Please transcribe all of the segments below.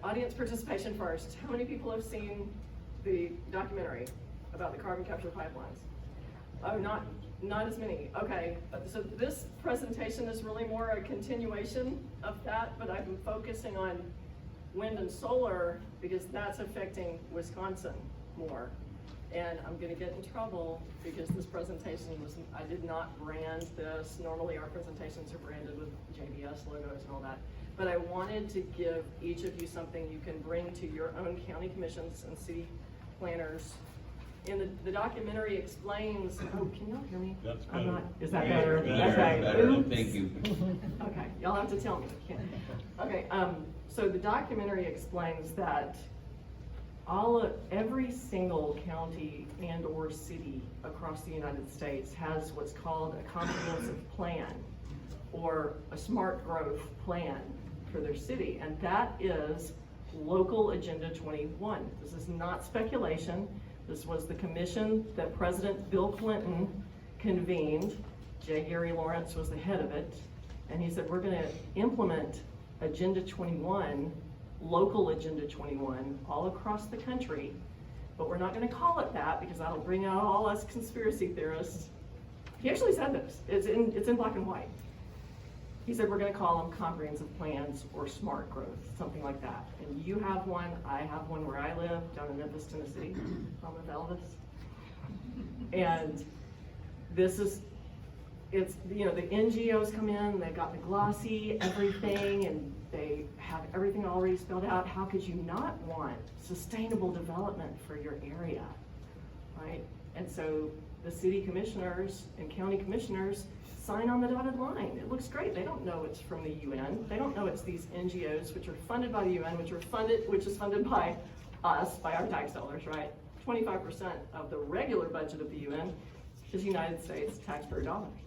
audience participation first. How many people have seen the documentary about the carbon capture pipelines? Oh, not as many. Okay, so this presentation is really more a continuation of that, but I've been focusing on wind and solar because that's affecting Wisconsin more. And I'm gonna get in trouble because this presentation I did not brand this. Normally our presentations are branded with JBS logos and all that. But I wanted to give each of you something you can bring to your own county commissions and city planners. And the documentary explains, oh, can y'all hear me? That's better. Is that better? Okay. Better. Thank you. Okay, y'all have to tell me. Okay, so the documentary explains that every single county and or city across the United States has what's called a comprehensive plan or a smart growth plan for their city, and that is Local Agenda 21. This is not speculation. This was the commission that President Bill Clinton convened. J. Gary Lawrence was the head of it, and he said, we're gonna implement Agenda 21, Local Agenda 21, all across the country, but we're not gonna call it that because that'll bring out all us conspiracy theorists. He actually said this, it's in black and white. He said we're gonna call them comprehensive plans or smart growth, something like that. And you have one, I have one where I live, down in Memphis, Tennessee, home of Elvis. And this is, it's, you know, the NGOs come in, they've got the glossy everything, and they have everything already spelled out. How could you not want sustainable development for your area, right? And so the city commissioners and county commissioners sign on the dotted line. It looks great. They don't know it's from the UN. They don't know it's these NGOs, which are funded by the UN, which is funded by us, by our tax dollars, right? 25% of the regular budget of the UN is United States taxpayer dollars.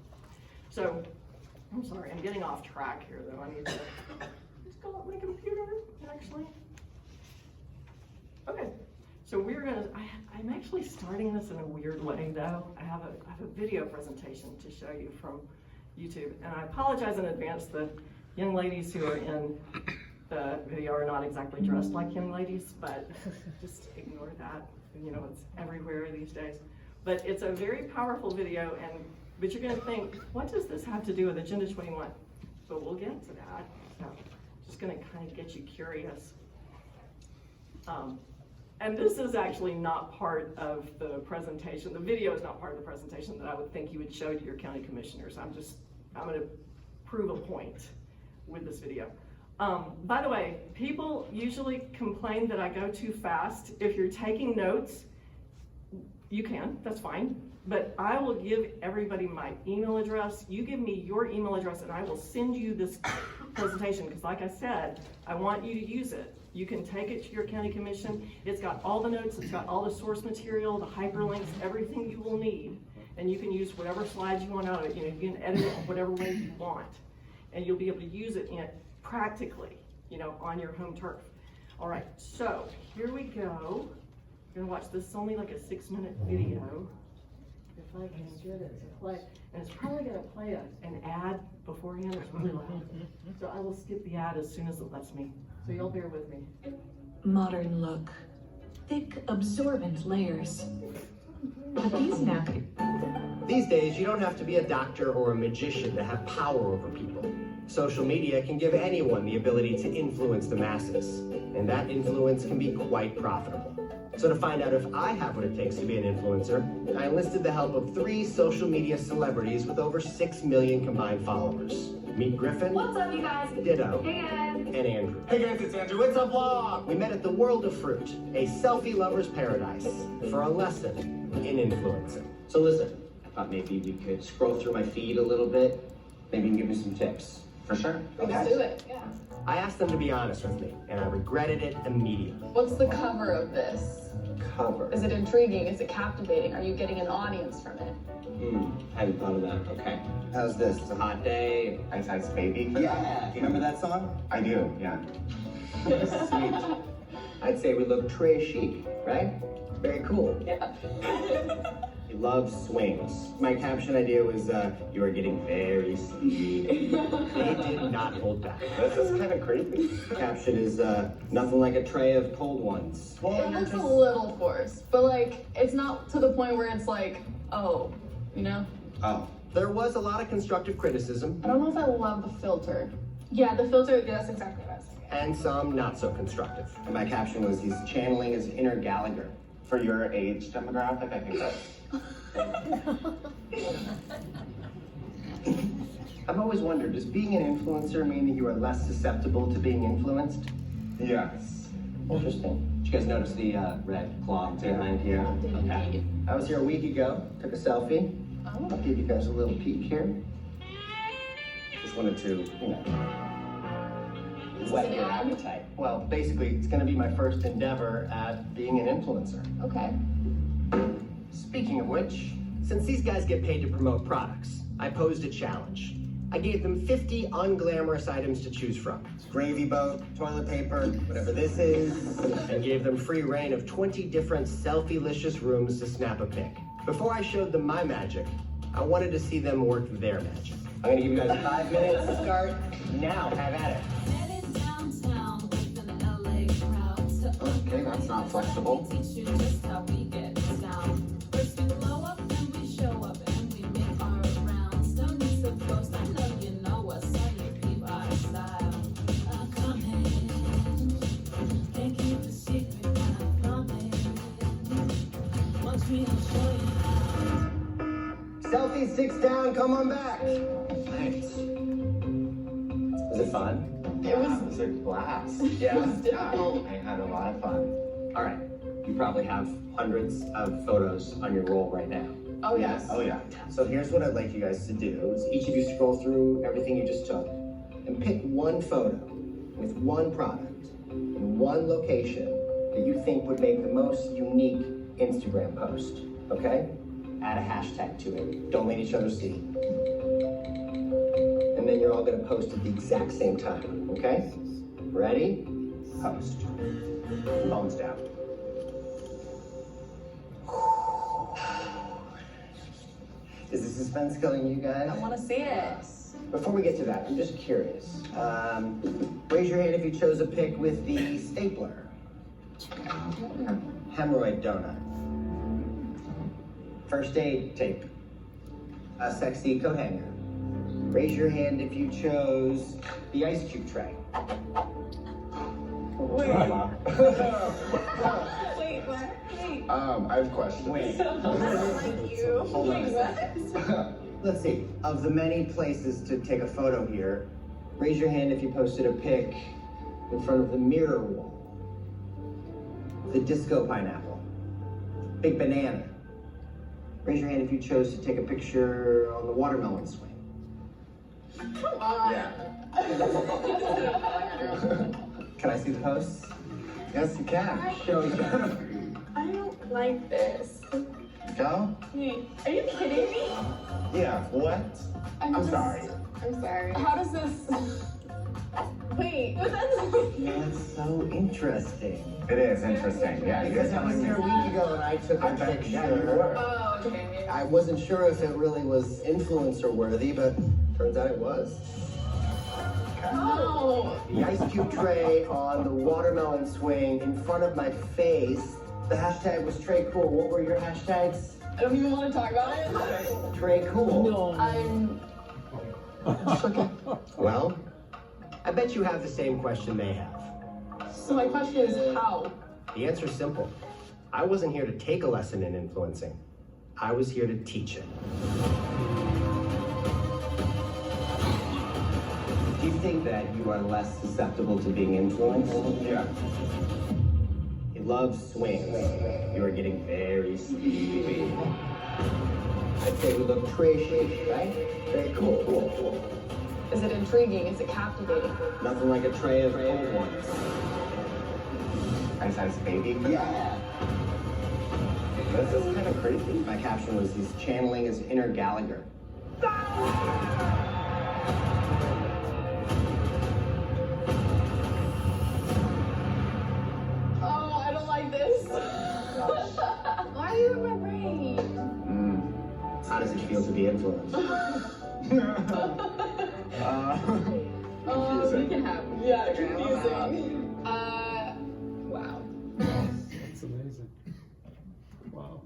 So, I'm sorry, I'm getting off track here though. I need to just go up my computer, actually. Okay, so I'm actually starting this in a weird way though. I have a video presentation to show you from YouTube, and I apologize in advance. The young ladies who are in the video are not exactly dressed like young ladies, but just ignore that. You know, it's everywhere these days. But it's a very powerful video, but you're gonna think, what does this have to do with Agenda 21? But we'll get to that. So just gonna kind of get you curious. And this is actually not part of the presentation. The video is not part of the presentation that I would think you would show to your county commissioners. I'm gonna prove a point with this video. By the way, people usually complain that I go too fast. If you're taking notes, you can, that's fine. But I will give everybody my email address. You give me your email address and I will send you this presentation, because like I said, I want you to use it. You can take it to your county commission. It's got all the notes, it's got all the source material, the hyperlinks, everything you will need. And you can use whatever slides you want out of it. You know, you can edit it whatever way you want. And you'll be able to use it practically, you know, on your home turf. All right, so here we go. You're gonna watch this. It's only like a 6-minute video. If I can get it to play. And it's probably gonna play an ad beforehand. It's really loud. So I will skip the ad as soon as it lets me. So you'll bear with me. Modern look. Thick, absorbent layers. But these napkins. These days, you don't have to be a doctor or a magician to have power over people. Social media can give anyone the ability to influence the masses, and that influence can be quite profitable. So to find out if I have what it takes to be an influencer, I enlisted the help of 3 social media celebrities with over 6 million combined followers. Meet Griffin. What's up, you guys? Ditto. Hey, guys. And Andrew. Hey guys, it's Andrew. It's a vlog. We met at the World of Fruit, a selfie lover's paradise, for a lesson in influencing. So listen, I thought maybe we could scroll through my feed a little bit. Maybe you can give me some tips. For sure. Let's do it, yeah. I asked them to be honest with me, and I regretted it immediately. What's the cover of this? Cover. Is it intriguing? Is it captivating? Are you getting an audience from it? Hadn't thought of that. Okay. How's this? It's a hot day. Ice Ice Baby. Yeah. Do you remember that song? I do, yeah. Sweet. I'd say we look très chic, right? Very cool. Yeah. He loves swings. My caption idea was, you are getting very sleepy. They did not hold back. This is kind of creepy. Caption is, nothing like a tray of cold ones. It looks a little forced, but like, it's not to the point where it's like, oh, you know? Oh. There was a lot of constructive criticism, I don't know if I love the filter. Yeah, the filter, that's exactly what I was thinking. and some not so constructive. And my caption was, he's channeling his inner Gallagher. For your age demographic, I think that's... I've always wondered, does being an influencer mean that you are less susceptible to being influenced? Yes. Interesting. Did you guys notice the red cloth behind here? Okay. I was here a week ago, took a selfie. I'll give you guys a little peek here. Just wanted to, whet your appetite. Well, basically, it's gonna be my first endeavor at being an influencer. Okay. Speaking of which, since these guys get paid to promote products, I posed a challenge. I gave them 50 unglamorous items to choose from. Gravy boat, toilet paper, whatever this is, and gave them free reign of 20 different selfie-licious rooms to snap a pic. Before I showed them my magic, I wanted to see them work their magic. I'm gonna give you guys 5 minutes to start. Now, have at it. Okay, that's not flexible. Selfie 6 down, come on back. Thanks. Was it fun? It was It was a blast. Yeah. difficult. I had a lot of fun. All right. You probably have hundreds of photos on your roll right now. Oh, yes. Oh, yeah. So here's what I'd like you guys to do is each of you scroll through everything you just took and pick one photo with one product in one location that you think would make the most unique Instagram post, okay? Add a hashtag to it. Don't let each other see. And then you're all gonna post at the exact same time, okay? Ready? Post. Thumbs down. Is the suspense killing you guys? I want to see it. Before we get to that, I'm just curious. Raise your hand if you chose a pic with the stapler. Hemorrhoid donut. First aid tape. A sexy coat hanger. Raise your hand if you chose the ice cube tray. Wait. Drama. Wait, what? Wait. I have a question. Wait. You. Hold on a Wait, second. what? Let's see. Of the many places to take a photo here, raise your hand if you posted a pic in front of the mirror wall. The disco pineapple. Big banana. Raise your hand if you chose to take a picture on the watermelon swing. Come on. Yeah. Can I see the posts? Yes, you can. Show each other. I don't like this. Go? Wait, are you kidding me? Yeah, what? I'm sorry. I'm sorry. How does this? Wait, but That's so interesting. It is interesting. Yeah, you're Because I was telling here a me. week ago and I took I a bet picture. yeah, you were. Oh, okay. I wasn't sure if it really was influencer worthy, but turns out it was. No. The ice cube tray on the watermelon swing in front of my face. The hashtag was Trey Cool. What were your hashtags? I don't even want to talk about it. Trey Cool. I'm. Well, I bet you have the same question they have. So my question is how? The answer's simple. I wasn't here to take a lesson in influencing. I was here to teach it. Do you think that you are less susceptible to being influenced? Yeah. You love swings. You are getting very sleepy. I'd say we look pretty, right? Very cool. Is it intriguing? Is it captivating? Nothing like a tray of cold ones. Ice baby. Yeah. This is kind of creepy. My caption was, he's channeling his inner Gallagher. Oh, I don't like this. Why are you in my brain? feel to be influenced? We can have confusing. Wow. That's amazing. Wow.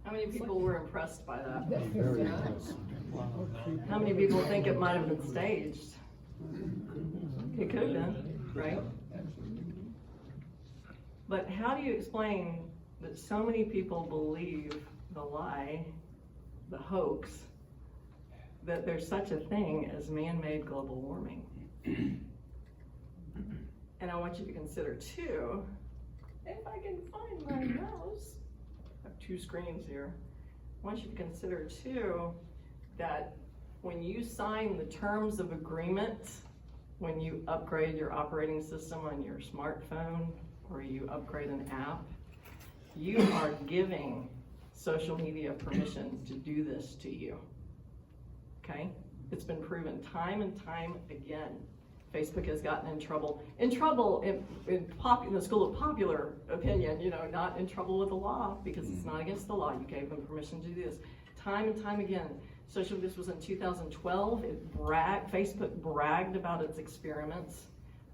How many people were impressed by that? Very nice. Wow. How many people think it might have been staged? It could have been, right? But how do you explain that so many people believe the lie, the hoax, that there's such a thing as man-made global warming? And I want you to consider too, if I can find my mouse, I have two screens here. I want you to consider too that when you sign the terms of agreement, when you upgrade your operating system on your smartphone or you upgrade an app, you are giving social media permission to do this to you. Okay? It's been proven time and time again. Facebook has gotten in trouble in the school of popular opinion, you know, not in trouble with the law because it's not against the law. You gave them permission to do this time and time again. This was in 2012. Facebook bragged about its experiments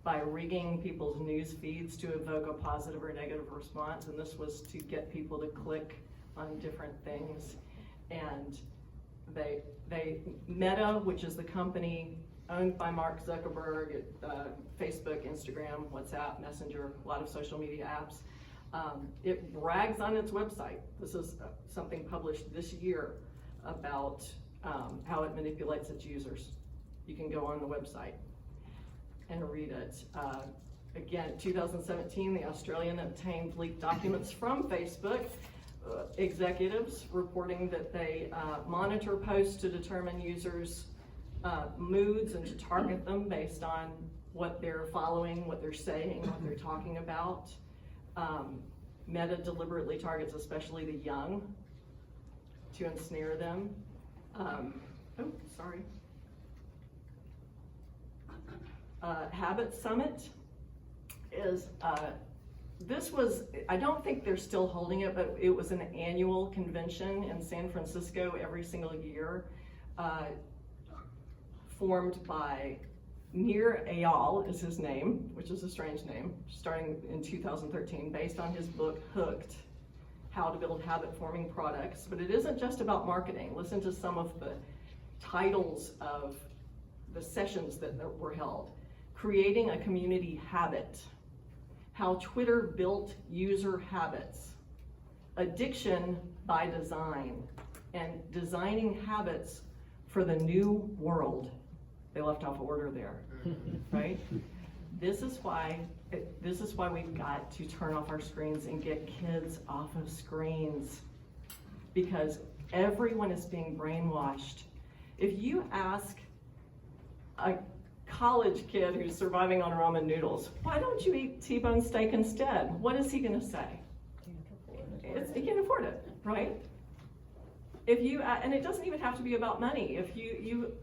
by rigging people's news feeds to evoke a positive or negative response, and this was to get people to click on different things. And Meta, which is the company owned by Mark Zuckerberg, Facebook, Instagram, WhatsApp, Messenger, a lot of social media apps, it brags on its website. This is something published this year about how it manipulates its users. You can go on the website and read it. Again, 2017, the Australian obtained leaked documents from Facebook executives reporting that they monitor posts to determine users' moods and to target them based on what they're following, what they're saying, what they're talking about. Meta deliberately targets especially the young to ensnare them. Habit Summit is, this was, I don't think they're still holding it, but it was an annual convention in San Francisco every single year, formed by Nir Eyal is his name, which is a strange name, starting in 2013, based on his book, Hooked, How to Build Habit-Forming Products. But it isn't just about marketing. Listen to some of the titles of the sessions that were held. Creating a Community Habit, How Twitter Built User Habits, Addiction by Design, and Designing Habits for the New World. They left off order there, right? This is why we've got to turn off our screens and get kids off of screens, because everyone is being brainwashed. If you ask a college kid who's surviving on ramen noodles, why don't you eat T-bone steak instead? What is he gonna say? He can't afford it, right? If you, and it doesn't even have to be about money. If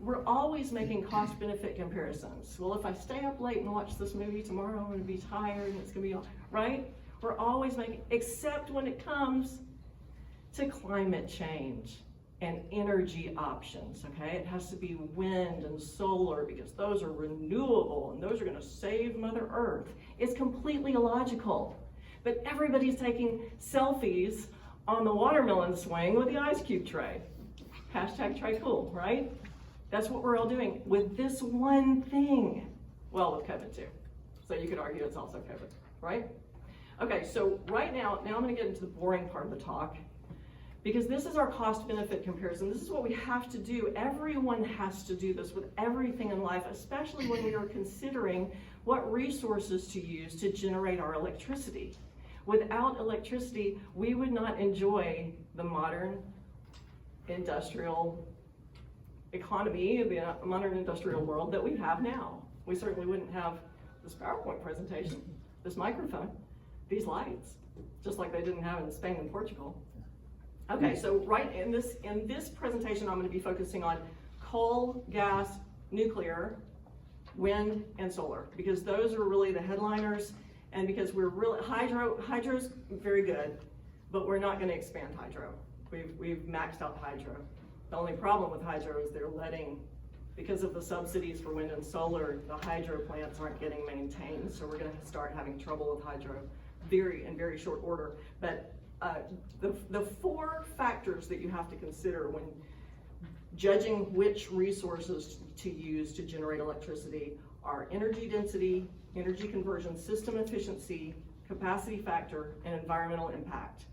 we're always making cost-benefit comparisons. Well, if I stay up late and watch this movie tomorrow, I'm gonna be tired and it's gonna be all, right? We're always making, except when it comes to climate change and energy options, okay? It has to be wind and solar because those are renewable and those are gonna save Mother Earth. It's completely illogical. But everybody's taking selfies on the watermelon swing with the ice cube tray. Hashtag try cool, right? That's what we're all doing with this one thing. Well, with COVID too. So you could argue it's also COVID, right? Okay, so right now I'm gonna get into the boring part of the talk, because this is our cost-benefit comparison. This is what we have to do. Everyone has to do this with everything in life, especially when we are considering what resources to use to generate our electricity. Without electricity, we would not enjoy the modern industrial economy, the modern industrial world that we have now. We certainly wouldn't have this PowerPoint presentation, this microphone, these lights, just like they didn't have in Spain and Portugal. Okay, so right in this presentation, I'm going to be focusing on coal, gas, nuclear, wind, and solar, because those are really the headliners, and because we're really, hydro's very good, but we're not going to expand hydro. We've maxed out hydro. The only problem with hydro is they're letting, because of the subsidies for wind and solar, the hydro plants aren't getting maintained, so we're gonna start having trouble with hydro in very short order. But the four factors that you have to consider when judging which resources to use to generate electricity are energy density, energy conversion, system efficiency, capacity factor, and environmental impact.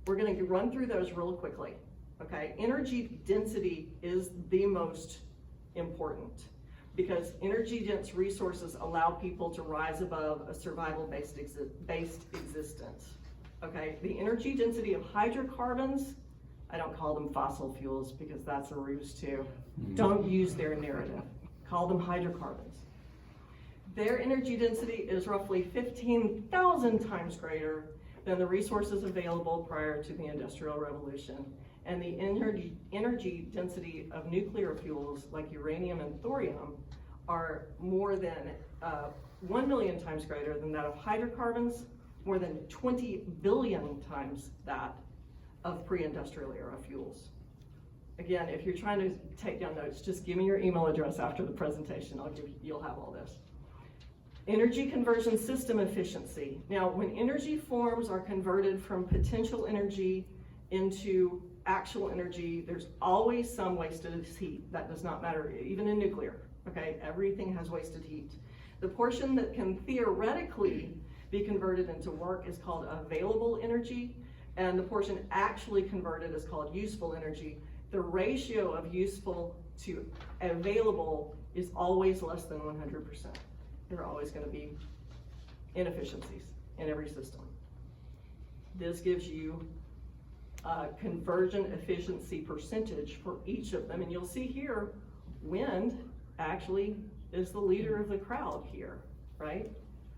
We're gonna run through those real quickly, okay? Energy density is the most important because energy dense resources allow people to rise above a survival-based existence, okay? The energy density of hydrocarbons, I don't call them fossil fuels because that's a ruse too. Don't use their narrative. Call them hydrocarbons. Their energy density is roughly 15,000 times greater than the resources available prior to the Industrial Revolution. And the energy density of nuclear fuels like uranium and thorium are more than 1 million times greater than that of hydrocarbons, more than 20 billion times that of pre-industrial era fuels. Again, if you're trying to take down notes, just give me your email address after the presentation. You'll have all this. Energy conversion system efficiency. Now, when energy forms are converted from potential energy into actual energy, there's always some wasted heat. That does not matter, even in nuclear, okay? Everything has wasted heat. The portion that can theoretically be converted into work is called available energy, and the portion actually converted is called useful energy. The ratio of useful to available is always less than 100%. There are always going to be inefficiencies in every system. This gives you a conversion efficiency percentage for each of them, and you'll see here, wind actually is the leader of the crowd here, right?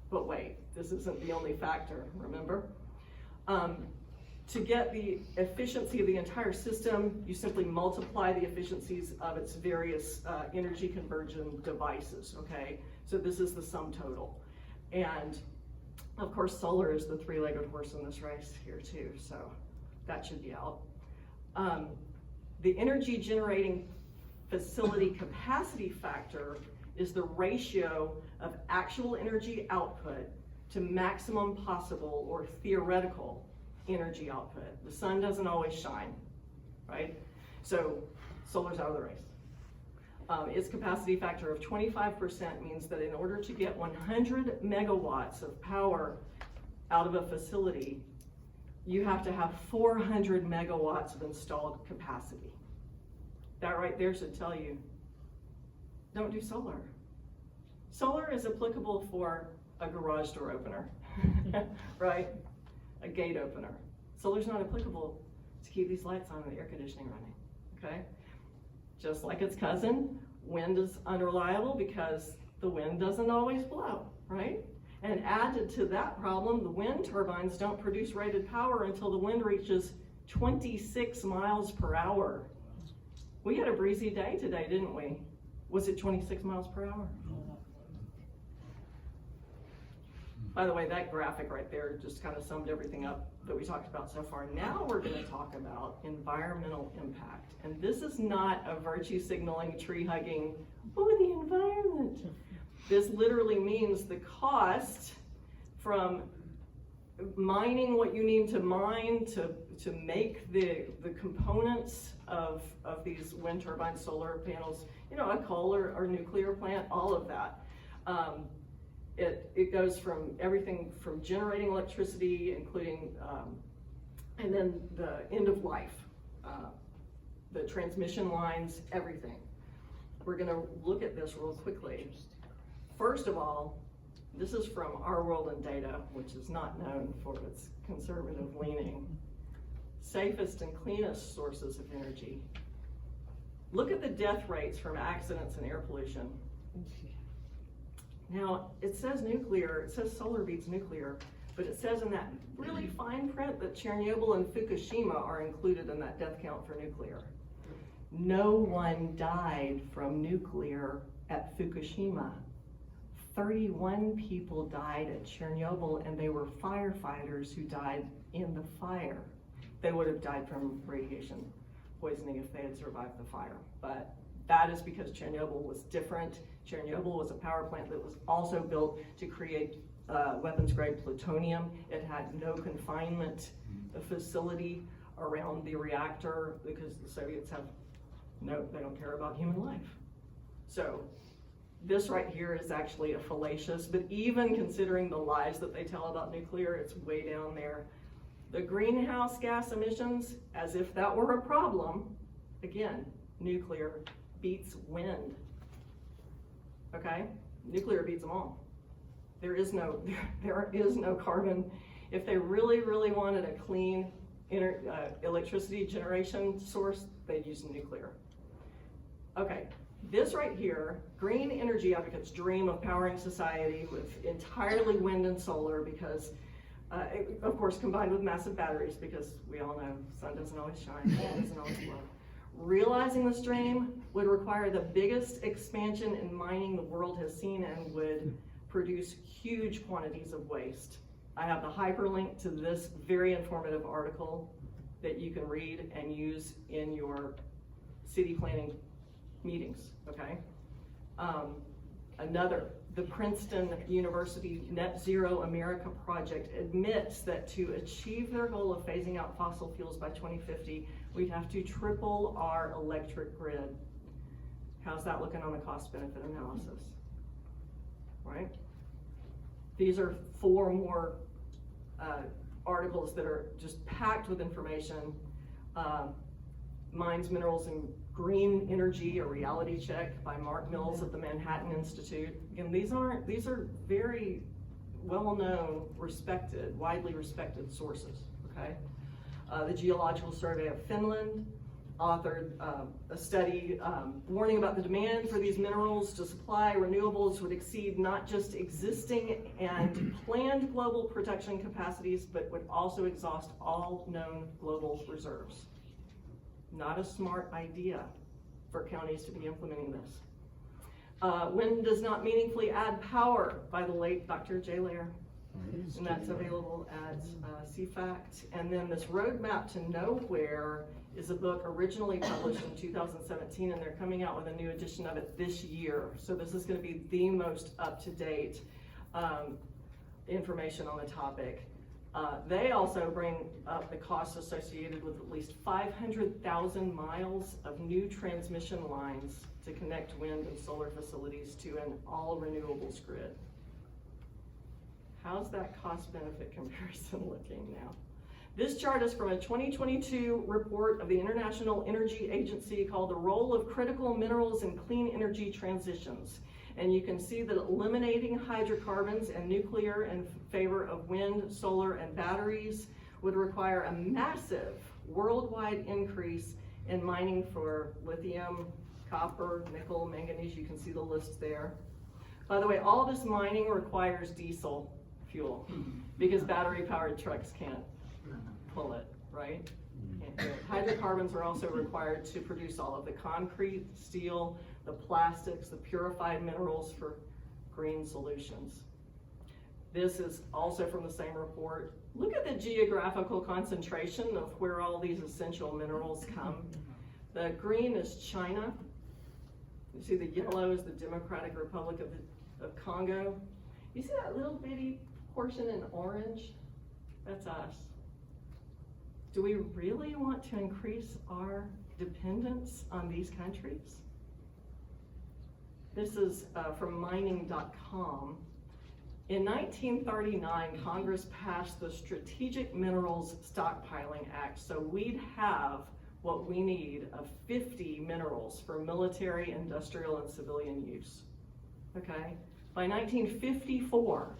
But wait, this isn't the only factor, remember? To get the efficiency of the entire system, you simply multiply the efficiencies of its various energy conversion devices, okay? So this is the sum total. And of course, solar is the three-legged horse in this race here too, so that should be out. The energy generating facility capacity factor is the ratio of actual energy output to maximum possible or theoretical energy output. The sun doesn't always shine, right? So solar's out of the race. Its capacity factor of 25% means that in order to get 100 megawatts of power out of a facility, you have to have 400 megawatts of installed capacity. That right there should tell you, don't do solar. Solar is applicable for a garage door opener, right? A gate opener. Solar's not applicable to keep these lights on and the air conditioning running, okay? Just like its cousin, wind is unreliable because the wind doesn't always blow, right? And added to that problem, the wind turbines don't produce rated power until the wind reaches 26 miles per hour. We had a breezy day today, didn't we? Was it 26 miles per hour? By the way, that graphic right there just kind of summed everything up that we talked about so far. Now we're going to talk about environmental impact. And this is not a virtue signaling, tree hugging, oh, the environment. This literally means the cost from mining what you need to mine to make the components of these wind turbines, solar panels, you know, a coal or nuclear plant, all of that. It goes from everything from generating electricity, including, and then the end of life, the transmission lines, everything. We're gonna look at this real quickly. First of all, this is from Our World in Data, which is not known for its conservative leaning. Safest and cleanest sources of energy. Look at the death rates from accidents and air pollution. Now, it says nuclear, it says solar beats nuclear, but it says in that really fine print that Chernobyl and Fukushima are included in that death count for nuclear. No one died from nuclear at Fukushima. 31 people died at Chernobyl, and they were firefighters who died in the fire. They would have died from radiation poisoning if they had survived the fire. But that is because Chernobyl was different. Chernobyl was a power plant that was also built to create weapons-grade plutonium. It had no confinement facility around the reactor because the Soviets they don't care about human life. So this right here is actually a fallacious, but even considering the lies that they tell about nuclear, it's way down there. The greenhouse gas emissions, as if that were a problem, again, nuclear beats wind. Okay? Nuclear beats them all. There is no carbon. If they really, really wanted a clean electricity generation source, they'd use nuclear. Okay, this right here, green energy advocates dream of powering society with entirely wind and solar because, of course, combined with massive batteries, because we all know sun doesn't always shine, sun doesn't always blow. Realizing this dream would require the biggest expansion in mining the world has seen and would produce huge quantities of waste. I have the hyperlink to this very informative article that you can read and use in your city planning meetings, okay? The Princeton University Net Zero America project admits that to achieve their goal of phasing out fossil fuels by 2050, we'd have to triple our electric grid. How's that looking on the cost-benefit analysis? Right? These are 4 more articles that are just packed with information. Mines, Minerals, and Green Energy, a reality check by Mark Mills at the Manhattan Institute. Again, these are very well-known, respected, widely respected sources, okay? The Geological Survey of Finland authored a study warning about the demand for these minerals to supply renewables would exceed not just existing and planned global production capacities, but would also exhaust all known global reserves. Not a smart idea for counties to be implementing this. Wind does not meaningfully add power by the late Dr. J. Lair. And that's available at CFACT. And then this Roadmap to Nowhere is a book originally published in 2017, and they're coming out with a new edition of it this year. So this is going to be the most up-to-date information on the topic. They also bring up the costs associated with at least 500,000 miles of new transmission lines to connect wind and solar facilities to an all-renewables grid. How's that cost-benefit comparison looking now? This chart is from a 2022 report of the International Energy Agency called The Role of Critical Minerals in Clean Energy Transitions. And you can see that eliminating hydrocarbons and nuclear in favor of wind, solar, and batteries would require a massive worldwide increase in mining for lithium, copper, nickel, manganese. You can see the list there. By the way, all this mining requires diesel fuel because battery-powered trucks can't pull it, right? And hydrocarbons are also required to produce all of the concrete, steel, the plastics, the purified minerals for green solutions. This is also from the same report. Look at the geographical concentration of where all these essential minerals come. The green is China. You see the yellow is the Democratic Republic of Congo. You see that little bitty portion in orange? That's us. Do we really want to increase our dependence on these countries? This is from mining.com. In 1939, Congress passed the Strategic Minerals Stockpiling Act, so we'd have what we need of 50 minerals for military, industrial, and civilian use, okay? By 1954,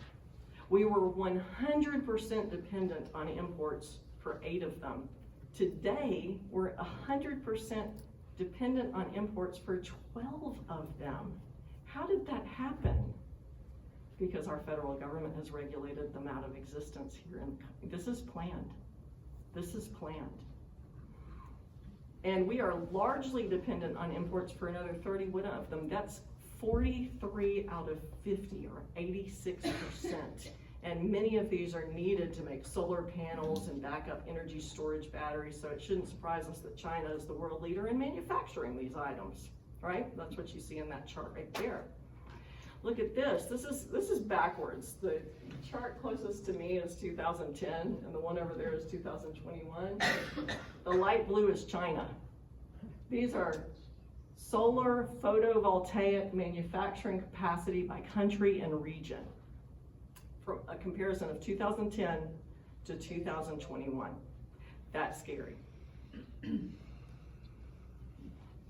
we were 100% dependent on imports for 8 of them. Today, we're 100% dependent on imports for 12 of them. How did that happen? Because our federal government has regulated them out of existence here. And this is planned. This is planned. And we are largely dependent on imports for another 31 of them. That's 43 out of 50, or 86%. And many of these are needed to make solar panels and backup energy storage batteries, so it shouldn't surprise us that China is the world leader in manufacturing these items, right? That's what you see in that chart right there. Look at this. This is backwards. The chart closest to me is 2010, and the one over there is 2021. The light blue is China. These are solar photovoltaic manufacturing capacity by country and region, from a comparison of 2010 to 2021. That's scary.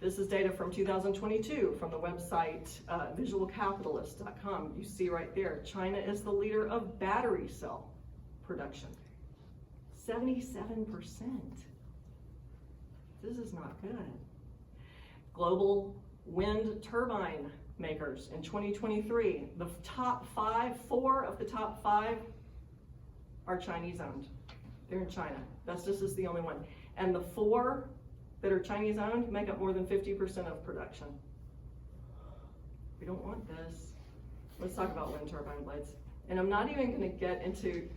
This is data from 2022 from the website visualcapitalist.com. You see right there, China is the leader of battery cell production. 77%. This is not good. Global wind turbine makers in 2023, the top five, 4 of the top 5 are Chinese owned. They're in China. Vestas is the only one. And the 4 that are Chinese owned make up more than 50% of production. We don't want this. Let's talk about wind turbine blades. And I'm not even gonna get into,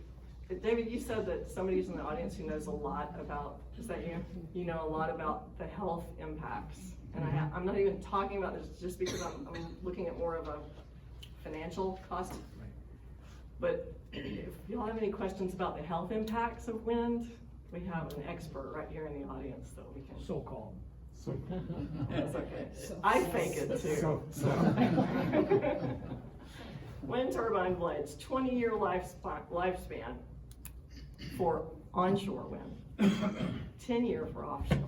David, you said that somebody's in the audience who knows a lot about, is that you? You know a lot about the health impacts. And I'm not even talking about this just because I'm looking at more of a financial cost. But if y'all have any questions about the health impacts of wind, we have an expert right here in the audience that we can. So-called. That's okay. I fake it too. Wind turbine blades, 20-year lifespan for onshore wind, 10-year for offshore.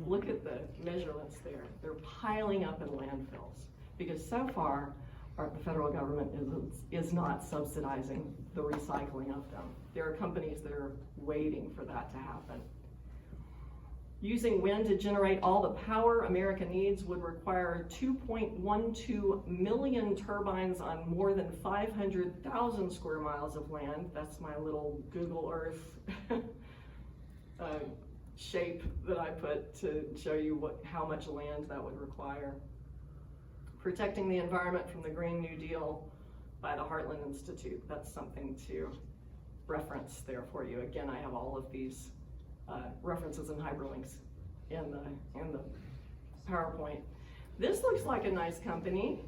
Look at the measurements there. They're piling up in landfills because so far the federal government is not subsidizing the recycling of them. There are companies that are waiting for that to happen. Using wind to generate all the power America needs would require 2.12 million turbines on more than 500,000 square miles of land. That's my little Google Earth shape that I put to show you how much land that would require. Protecting the environment from the Green New Deal by the Heartland Institute. That's something to reference there for you. Again, I have all of these references and hyperlinks in the PowerPoint. This looks like a nice company.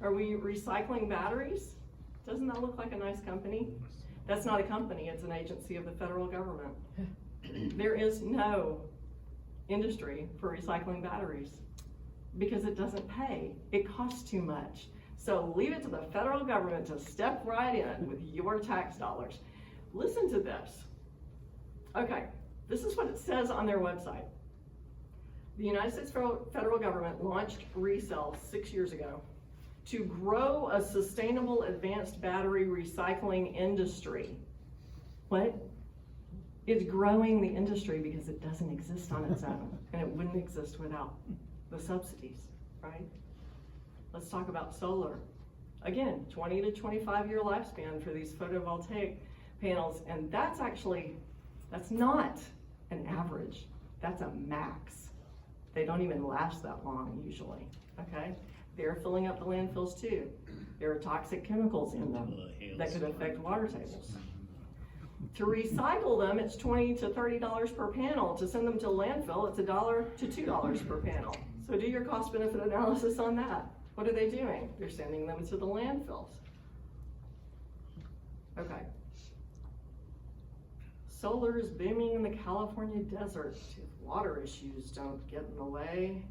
Are we recycling batteries? Doesn't that look like a nice company? That's not a company, it's an agency of the federal government. There is no industry for recycling batteries because it doesn't pay. It costs too much. So leave it to the federal government to step right in with your tax dollars. Listen to this. Okay, this is what it says on their website. The United States federal government launched ReCell 6 years ago to grow a sustainable advanced battery recycling industry. What? It's growing the industry because it doesn't exist on its own, and it wouldn't exist without the subsidies, right? Let's talk about solar. Again, 20 to 25 year lifespan for these photovoltaic panels, and that's not an average, that's a max. They don't even last that long usually, okay? They're filling up the landfills too. There are toxic chemicals in them that could affect water tables. To recycle them, it's $20 to $30 per panel. To send them to landfill, it's $1 to $2 per panel. So do your cost benefit analysis on that. What are they doing? They're sending them to the landfills. Okay. Solar is booming in the California desert. If water issues don't get in the way,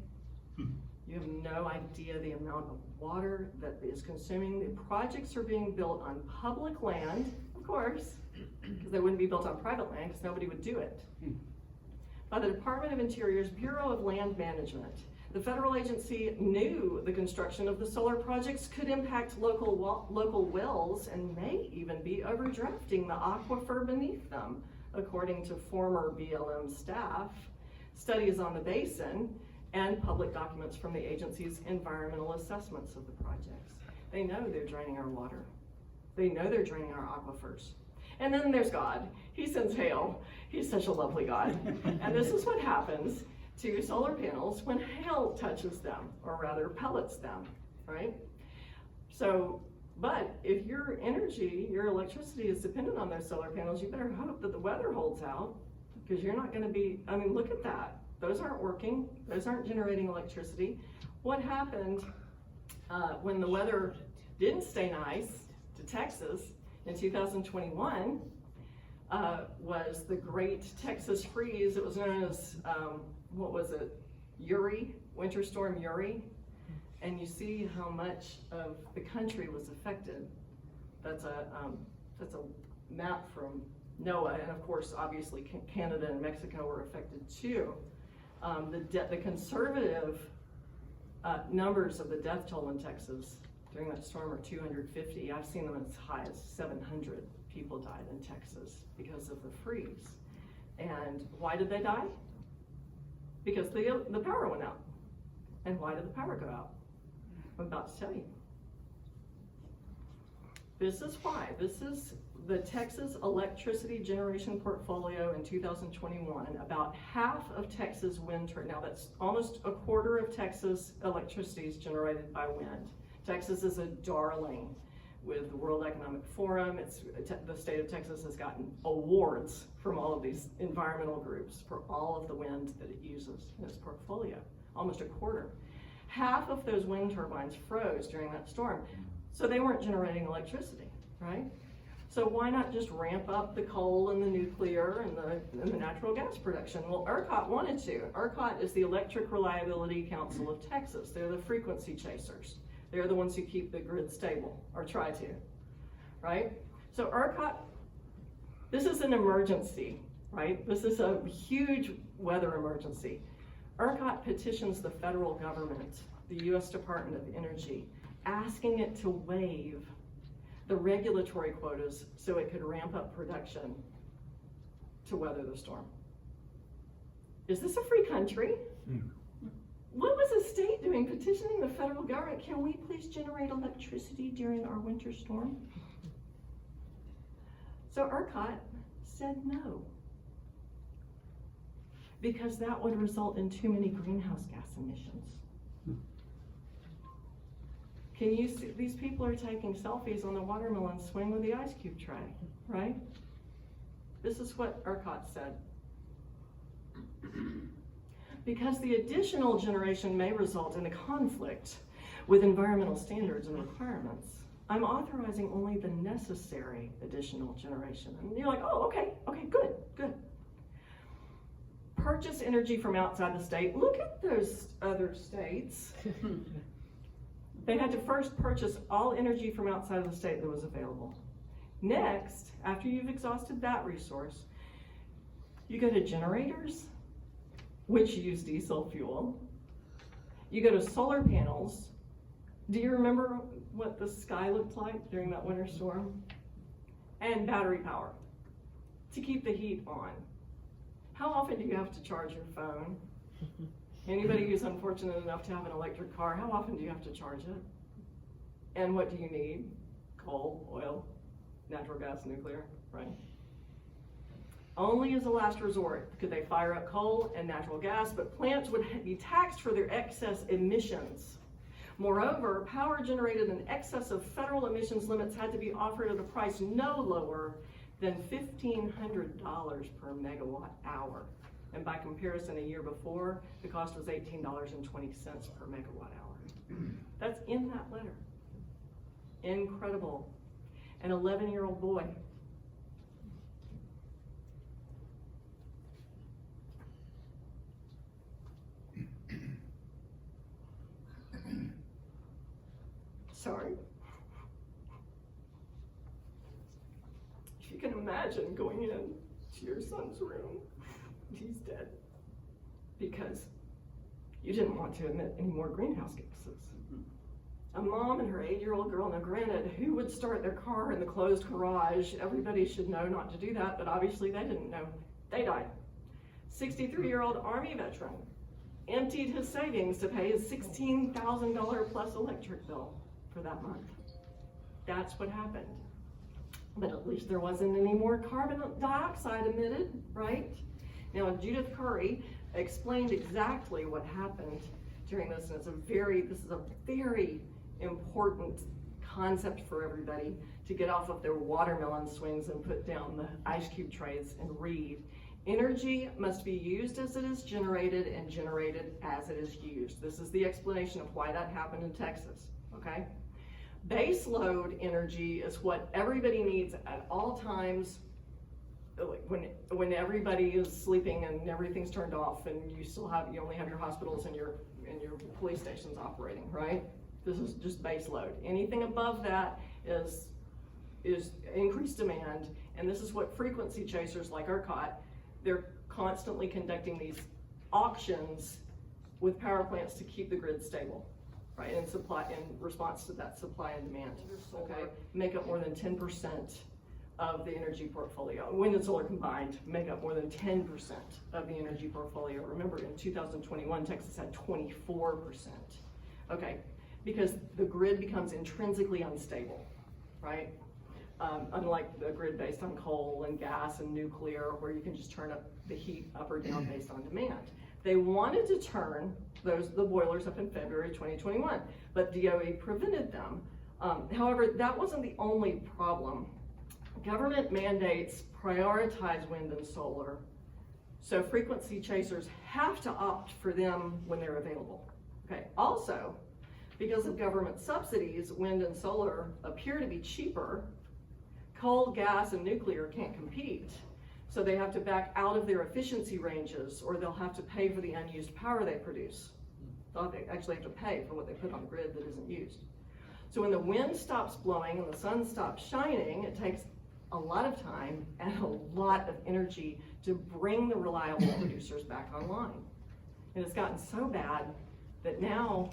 you have no idea the amount of water that is consuming. The projects are being built on public land, of course, because they wouldn't be built on private land because nobody would do it. By the Department of Interior's Bureau of Land Management. The federal agency knew the construction of the solar projects could impact local wells and may even be overdrafting the aquifer beneath them, according to former BLM staff, studies on the basin, and public documents from the agency's environmental assessments of the projects. They know they're draining our water. They know they're draining our aquifers. And then there's God. He sends hail. He's such a lovely God. And this is what happens to solar panels when hail touches them, or rather pellets them, right? So But if your energy, your electricity is dependent on those solar panels, you better hope that the weather holds out, because you're not gonna be, I mean, look at that. Those aren't working, those aren't generating electricity. What happened when the weather didn't stay nice to Texas in 2021 was the Great Texas Freeze. It was known as, what was it, Uri, Winter Storm Uri. And you see how much of the country was affected. That's a map from NOAA, and of course, obviously, Canada and Mexico were affected too. The conservative numbers of the death toll in Texas during that storm are 250. I've seen them as high as 700 people died in Texas because of the freeze. And why did they die? Because the power went out. And why did the power go out? I'm about to tell you. This is why. This is the Texas electricity generation portfolio in 2021. About half of Texas wind turbines. Now that's almost a quarter of Texas electricity is generated by wind. Texas is a darling with the World Economic Forum. The state of Texas has gotten awards from all of these environmental groups for all of the wind that it uses in its portfolio. Almost a quarter. Half of those wind turbines froze during that storm, so they weren't generating electricity, right? So why not just ramp up the coal and the nuclear and the natural gas production? Well, ERCOT wanted to. ERCOT is the Electric Reliability Council of Texas. They're the frequency chasers. They're the ones who keep the grid stable, or try to, right? So ERCOT, this is an emergency, right? This is a huge weather emergency. ERCOT petitions the federal government, the U.S. Department of Energy, asking it to waive the regulatory quotas so it could ramp up production to weather the storm. Is this a free country? What was the state doing petitioning the federal government? Can we please generate electricity during our winter storm? So ERCOT said no, because that would result in too many greenhouse gas emissions. Can you see, these people are taking selfies on the watermelon swing with the ice cube tray, right? This is what ERCOT said. Because the additional generation may result in a conflict with environmental standards and requirements, I'm authorizing only the necessary additional generation. And you're like, oh, okay, good. Purchase energy from outside the state. Look at those other states. They had to first purchase all energy from outside of the state that was available. Next, after you've exhausted that resource, you go to generators, which use diesel fuel. You go to solar panels. Do you remember what the sky looked like during that winter storm? And battery power to keep the heat on. How often do you have to charge your phone? Anybody who's unfortunate enough to have an electric car, how often do you have to charge it? And what do you need? Coal, oil, natural gas, nuclear, right? Only as a last resort could they fire up coal and natural gas, but plants would be taxed for their excess emissions. Moreover, power generated in excess of federal emissions limits had to be offered at a price no lower than $1,500 per megawatt hour. And by comparison, a year before, the cost was $18.20 per megawatt hour. That's in that letter. Incredible. An 11-year-old boy. Sorry. If you can imagine going in to your son's room, he's dead because you didn't want to emit any more greenhouse gases. A mom and her 8-year-old girl, now granted, who would start their car in the closed garage? Everybody should know not to do that, but obviously they didn't know. They died. 63-year-old Army veteran emptied his savings to pay his $16,000 plus electric bill for that month. That's what happened. But at least there wasn't any more carbon dioxide emitted, right? Now, Judith Curry explained exactly what happened during this, and this is a very important concept for everybody to get off of their watermelon swings and put down the ice cube trays and read. Energy must be used as it is generated and generated as it is used. This is the explanation of why that happened in Texas, okay? Base load energy is what everybody needs at all times when everybody is sleeping and everything's turned off and you only have your hospitals and your police stations operating, right? This is just base load. Anything above that is increased demand, and this is what frequency chasers like ERCOT, they're constantly conducting these auctions with power plants to keep the grid stable, right? And supply in response to that supply and demand. Okay, make up more than 10% of the energy portfolio. Wind and solar combined make up more than 10% of the energy portfolio. Remember, in 2021, Texas had 24%. Okay, because the grid becomes intrinsically unstable, right? Unlike the grid based on coal and gas and nuclear, where you can just turn up the heat up or down based on demand. They wanted to turn the boilers up in February 2021, but DOE prevented them. However, that wasn't the only problem. Government mandates prioritize wind and solar, so frequency chasers have to opt for them when they're available. Okay. Also, because of government subsidies, wind and solar appear to be cheaper. Coal, gas, and nuclear can't compete, so they have to back out of their efficiency ranges, or they'll have to pay for the unused power they produce. They'll actually have to pay for what they put on the grid that isn't used. So when the wind stops blowing and the sun stops shining, it takes a lot of time and a lot of energy to bring the reliable producers back online. And it's gotten so bad that now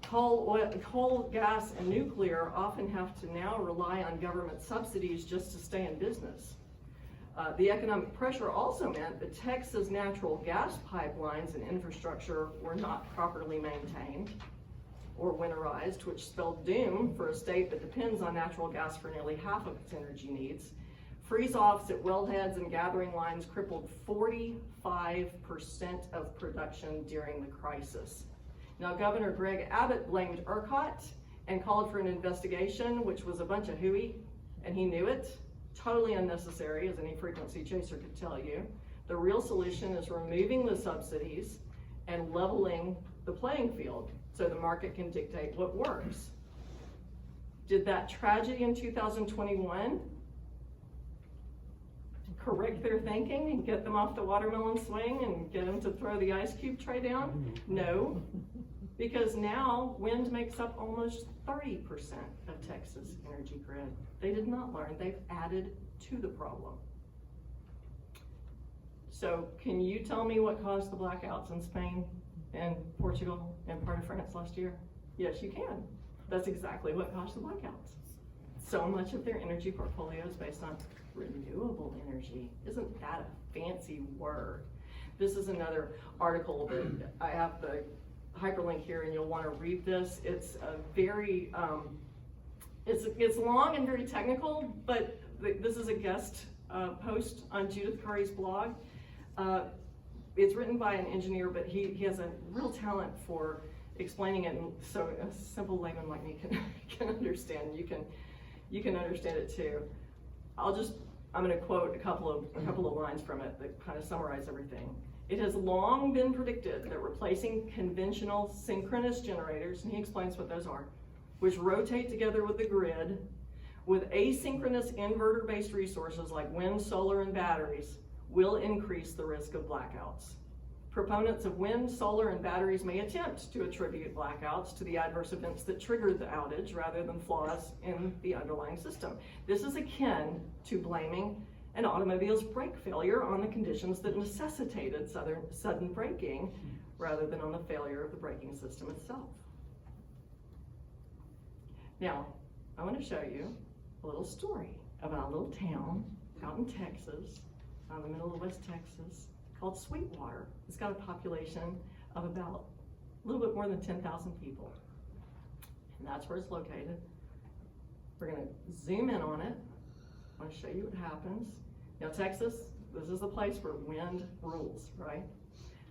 coal, gas, and nuclear often have to now rely on government subsidies just to stay in business. The economic pressure also meant that Texas natural gas pipelines and infrastructure were not properly maintained or winterized, which spelled doom for a state that depends on natural gas for nearly half of its energy needs. Freeze-offs at wellheads and gathering lines crippled 45% of production during the crisis. Now, Governor Greg Abbott blamed ERCOT and called for an investigation, which was a bunch of hooey, and he knew it. Totally unnecessary, as any frequency chaser could tell you. The real solution is removing the subsidies and leveling the playing field so the market can dictate what works. Did that tragedy in 2021 correct their thinking and get them off the watermelon swing and get them to throw the ice cube tray down? No, because now wind makes up almost 30% of Texas energy grid. They did not learn, they've added to the problem. So can you tell me what caused the blackouts in Spain and Portugal and part of France last year? Yes, you can. That's exactly what caused the blackouts. So much of their energy portfolio is based on renewable energy. Isn't that a fancy word? This is another article that I have the hyperlink here, and you'll want to read this. It's a very, it's long and very technical, but this is a guest post on Judith Curry's blog. It's written by an engineer, but he has a real talent for explaining it, and so a simple layman like me can understand. You can understand it too. I'm going to quote a couple of lines from it that kind of summarize everything. It has long been predicted that replacing conventional synchronous generators, and he explains what those are, which rotate together with the grid, with asynchronous inverter-based resources like wind, solar, and batteries, will increase the risk of blackouts. Proponents of wind, solar, and batteries may attempt to attribute blackouts to the adverse events that triggered the outage rather than flaws in the underlying system. This is akin to blaming an automobile's brake failure on the conditions that necessitated sudden braking rather than on the failure of the braking system itself. Now, I want to show you a little story about a little town out in Texas, out in the middle of West Texas, called Sweetwater. It's got a population of about a little bit more than 10,000 people. And that's where it's located. We're going to zoom in on it. I want to show you what happens. Now, Texas, this is the place where wind rules, right?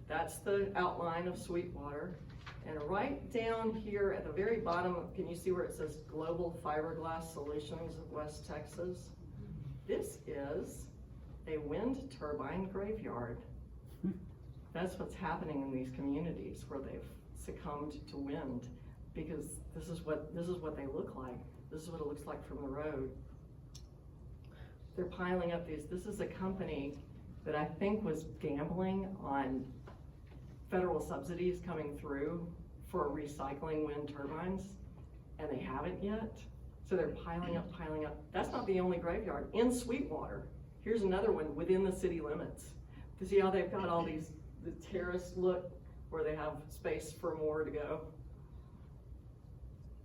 That's the outline of Sweetwater. And right down here at the very bottom, can you see where it says Global Fiberglass Solutions of West Texas? This is a wind turbine graveyard. That's what's happening in these communities where they've succumbed to wind, because this is what they look like. This is what it looks like from the road. They're piling up these. This is a company that I think was gambling on federal subsidies coming through for recycling wind turbines, and they haven't yet. So they're piling up, piling up. That's not the only graveyard. In Sweetwater, here's another one within the city limits. To see how they've got all these, the terrace look, where they have space for more to go.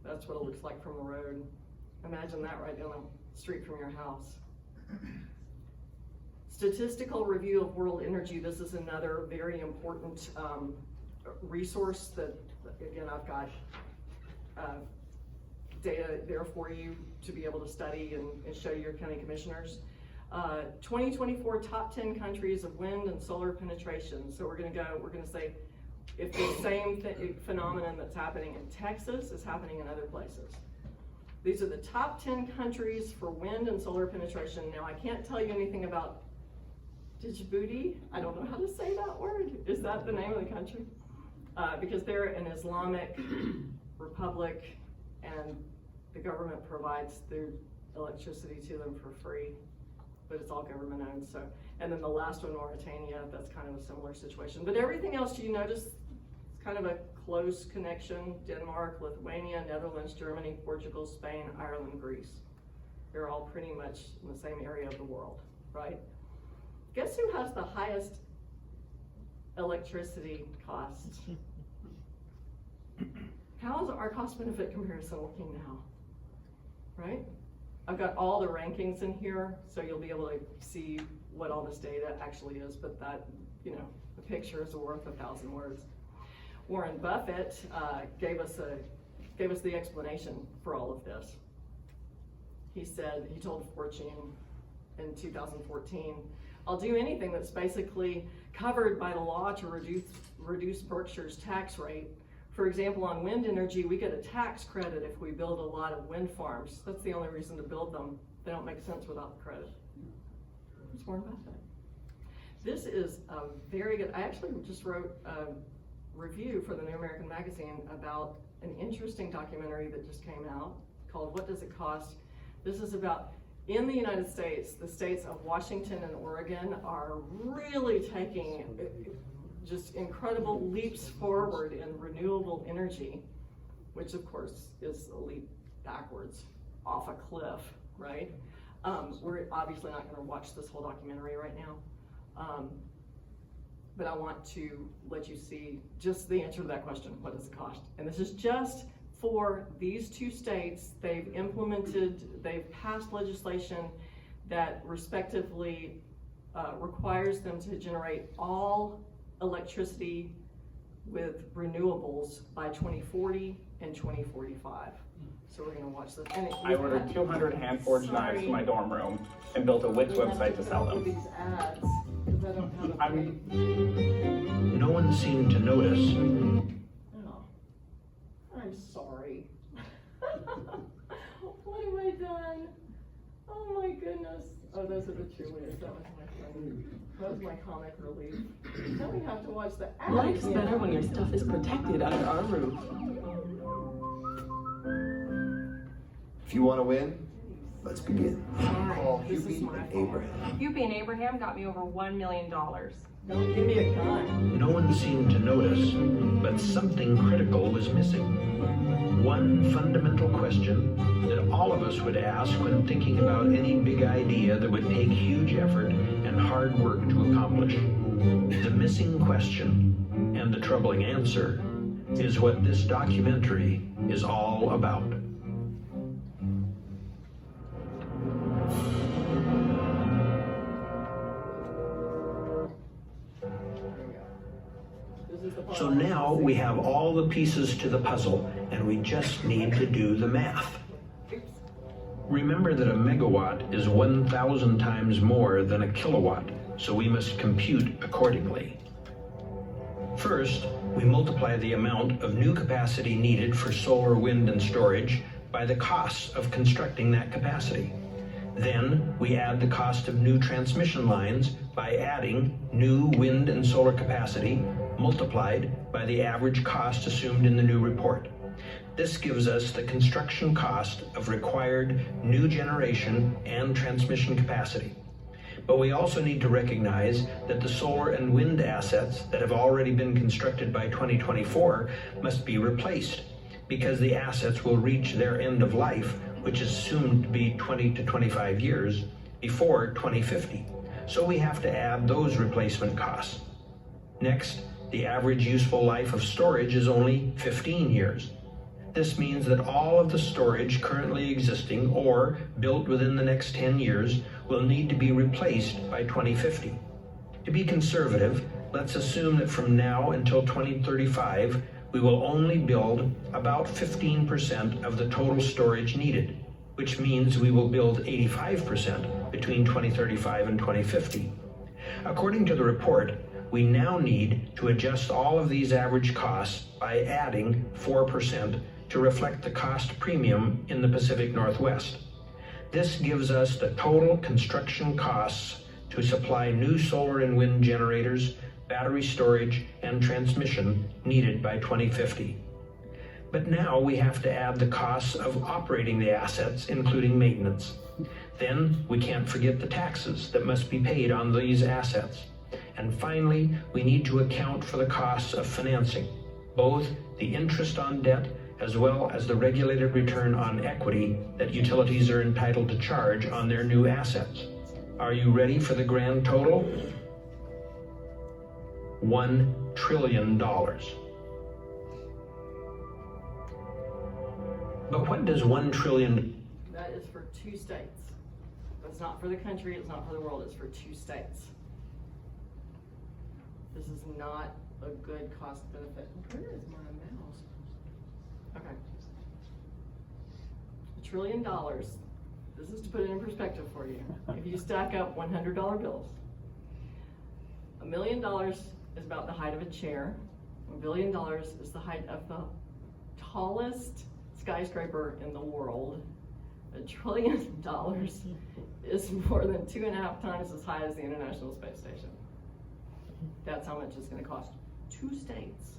That's what it looks like from the road. Imagine that right down the street from your house. Statistical Review of World Energy. This is another very important resource that, again, I've got data there for you to be able to study and show your county commissioners. 2024 top 10 countries of wind and solar penetration. So we're gonna say if the same phenomenon that's happening in Texas is happening in other places. These are the top 10 countries for wind and solar penetration. Now, I can't tell you anything about Djibouti. I don't know how to say that word. Is that the name of the country? Because they're an Islamic republic, and the government provides their electricity to them for free, but it's all government owned. So, and then the last one, Mauritania, that's kind of a similar situation. But everything else, you notice, it's kind of a close connection. Denmark, Lithuania, Netherlands, Germany, Portugal, Spain, Ireland, Greece. They're all pretty much in the same area of the world, right? Guess who has the highest electricity costs? How is our cost benefit comparison looking now? Right? I've got all the rankings in here, so you'll be able to see what all this data actually is, but that, you know, a picture is worth 1,000 words. Warren Buffett gave us the explanation for all of this. He said, he told Fortune in 2014, I'll do anything that's basically covered by the law to reduce Berkshire's tax rate. For example, on wind energy, we get a tax credit if we build a lot of wind farms. That's the only reason to build them. They don't make sense without the credit. It's Warren Buffett. This is a very good, I actually just wrote a review for the New American Magazine about an interesting documentary that just came out called What Does It Cost? This is about, in the United States, the states of Washington and Oregon are really taking just incredible leaps forward in renewable energy, which of course is a leap backwards off a cliff, right? We're obviously not gonna watch this whole documentary right now, but I want to let you see just the answer to that question, what does it cost? And this is just for these two states. They've passed legislation that respectively requires them to generate all electricity with renewables by 2040 and 2045. So we're gonna watch this. And I ordered 200 hand-forged knives for my dorm room and built a Wix website to sell them. These ads, 'cause I don't have a No one seemed to notice. Oh, I'm sorry. What have I done? Oh my goodness. Oh, those are the cheerleaders. That was my friend. That was my comic relief. Now we have to watch the ad. Life's better when your stuff is protected under our roof. If you want to win, let's begin. Call This is Hubie my and fault. Abraham. Hubie and Abraham got me over $1 million. Don't give me a gun. No one seemed to notice, but something critical was missing. One fundamental question that all of us would ask when thinking about any big idea that would take huge effort and hard work to accomplish. The missing question and the troubling answer is what this documentary is all about. So now we have all the pieces to the puzzle, and we just need to do the math. Remember that a megawatt is 1,000 times more than a kilowatt, so we must compute accordingly. First, we multiply the amount of new capacity needed for solar, wind, and storage by the costs of constructing that capacity. Then we add the cost of new transmission lines by adding new wind and solar capacity multiplied by the average cost assumed in the new report. This gives us the construction cost of required new generation and transmission capacity. But we also need to recognize that the solar and wind assets that have already been constructed by 2024 must be replaced, because the assets will reach their end of life, which is assumed to be 20 to 25 years, before 2050. So we have to add those replacement costs. Next, the average useful life of storage is only 15 years. This means that all of the storage currently existing or built within the next 10 years will need to be replaced by 2050. To be conservative, let's assume that from now until 2035, we will only build about 15% of the total storage needed, which means we will build 85% between 2035 and 2050. According to the report, we now need to adjust all of these average costs by adding 4% to reflect the cost premium in the Pacific Northwest. This gives us the total construction costs to supply new solar and wind generators, battery storage, and transmission needed by 2050. But now we have to add the costs of operating the assets, including maintenance. Then we can't forget the taxes that must be paid on these assets. And finally, we need to account for the costs of financing, both the interest on debt as well as the regulated return on equity that utilities are entitled to charge on their new assets. Are you ready for the grand total? $1 trillion. But what does 1 trillion? That is for 2 states. That's not for the country, it's not for the world, it's for 2 states. This is not a good cost benefit. Where is my mouse? Okay. $1 trillion. This is to put it in perspective for you. If you stack up $100 bills, $1 million is about the height of a chair. $1 billion is the height of the tallest skyscraper in the world. $1 trillion is more than 2.5 times as high as the International Space Station. That's how much it's going to cost 2 states.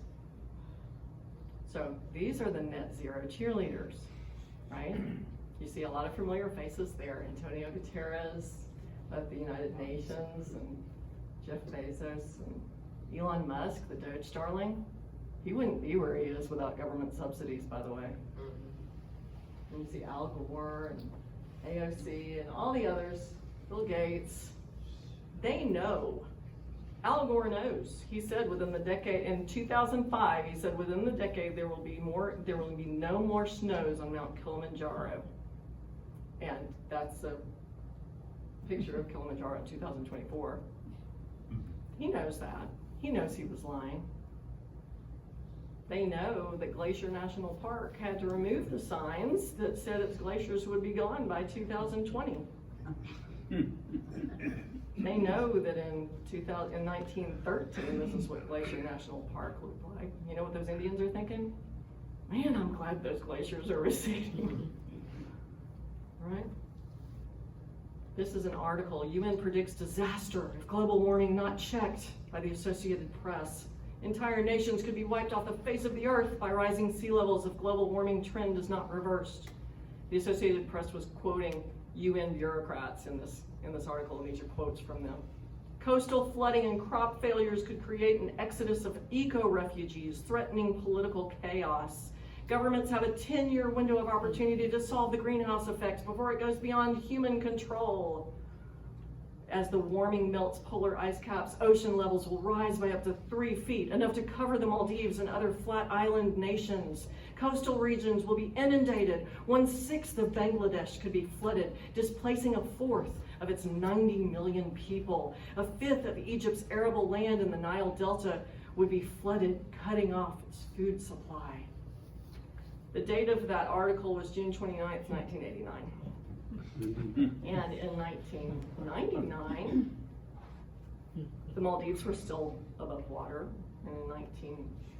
So these are the net zero cheerleaders, right? You see a lot of familiar faces there. Antonio Guterres of the United Nations, and Jeff Bezos, and Elon Musk, the Doge darling. He wouldn't be where he is without government subsidies, by the way. And you see Al Gore and AOC and all the others, Bill Gates. They know. Al Gore knows. He said within the decade, in 2005, he said within the decade there will be no more snows on Mount Kilimanjaro. And that's a picture of Kilimanjaro in 2024. He knows that. He knows he was lying. They know that Glacier National Park had to remove the signs that said its glaciers would be gone by 2020. They know that in 1913, this is what Glacier National Park looked like. You know what those Indians are thinking? Man, I'm glad those glaciers are receding. Right? This is an article, UN predicts disaster if global warming not checked, by the Associated Press. Entire nations could be wiped off the face of the earth by rising sea levels if global warming trend is not reversed. The Associated Press was quoting UN bureaucrats in this article, and these are quotes from them. Coastal flooding and crop failures could create an exodus of eco-refugees, threatening political chaos. Governments have a 10-year window of opportunity to solve the greenhouse effect before it goes beyond human control. As the warming melts polar ice caps, ocean levels will rise by up to 3 feet, enough to cover the Maldives and other flat island nations. Coastal regions will be inundated. 1/6 of Bangladesh could be flooded, displacing 1/4 of its 90 million people. 1/5 of Egypt's arable land in the Nile Delta would be flooded, cutting off its food supply. The date of that article was June 29th, 1989. And in 1999, the Maldives were still above water.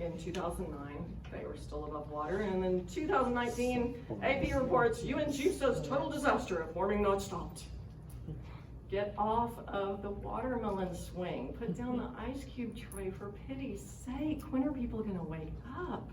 And in 2009, they were still above water. And in 2019, AP reports, UN chief says total disaster if warming not stopped. Get off of the watermelon swing. Put down the ice cube tray, for pity's sake. When are people gonna wake up?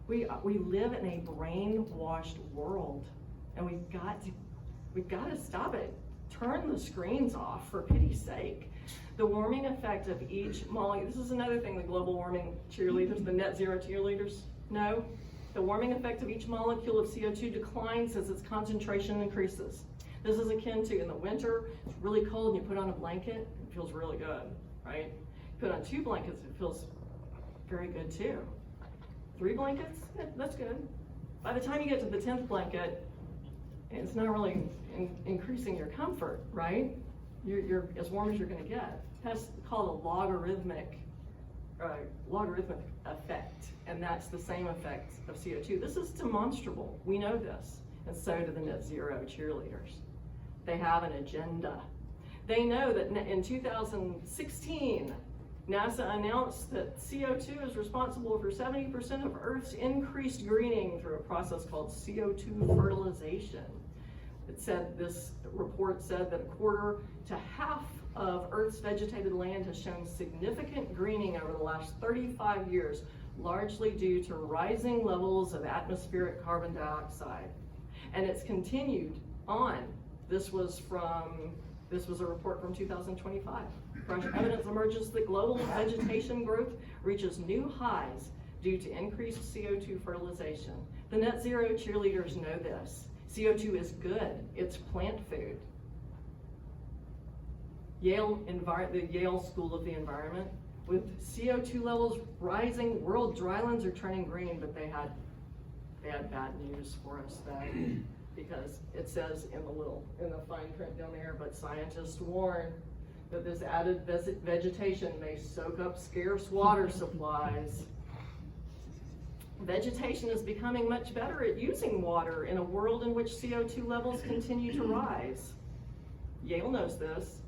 We live in a brainwashed world, and we've got to stop it. Turn the screens off, for pity's sake. The warming effect of each molecule, this is another thing the global warming cheerleaders, the net zero cheerleaders know. The warming effect of each molecule of CO2 declines as its concentration increases. This is akin to in the winter, it's really cold and you put on a blanket, it feels really good, right? Put on 2 blankets, it feels very good too. 3 blankets, that's good. By the time you get to the 10th blanket, it's not really increasing your comfort, right? You're as warm as you're gonna get. That's called a logarithmic effect, and that's the same effect of CO2. This is demonstrable, we know this, and so do the net zero cheerleaders. They have an agenda. They know that in 2016, NASA announced that CO2 is responsible for 70% of Earth's increased greening through a process called CO2 fertilization. This report said that 1/4 to half of Earth's vegetated land has shown significant greening over the last 35 years, largely due to rising levels of atmospheric carbon dioxide. And it's continued on. This was a report from 2025. Fresh evidence emerges that global vegetation growth reaches new highs due to increased CO2 fertilization. The net zero cheerleaders know this. CO2 is good, it's plant food. The Yale School of the Environment, with CO2 levels rising, world drylands are turning green, but they had bad news for us though, because it says in the fine print down there, but scientists warn that this added vegetation may soak up scarce water supplies. Vegetation is becoming much better at using water in a world in which CO2 levels continue to rise. Yale knows this.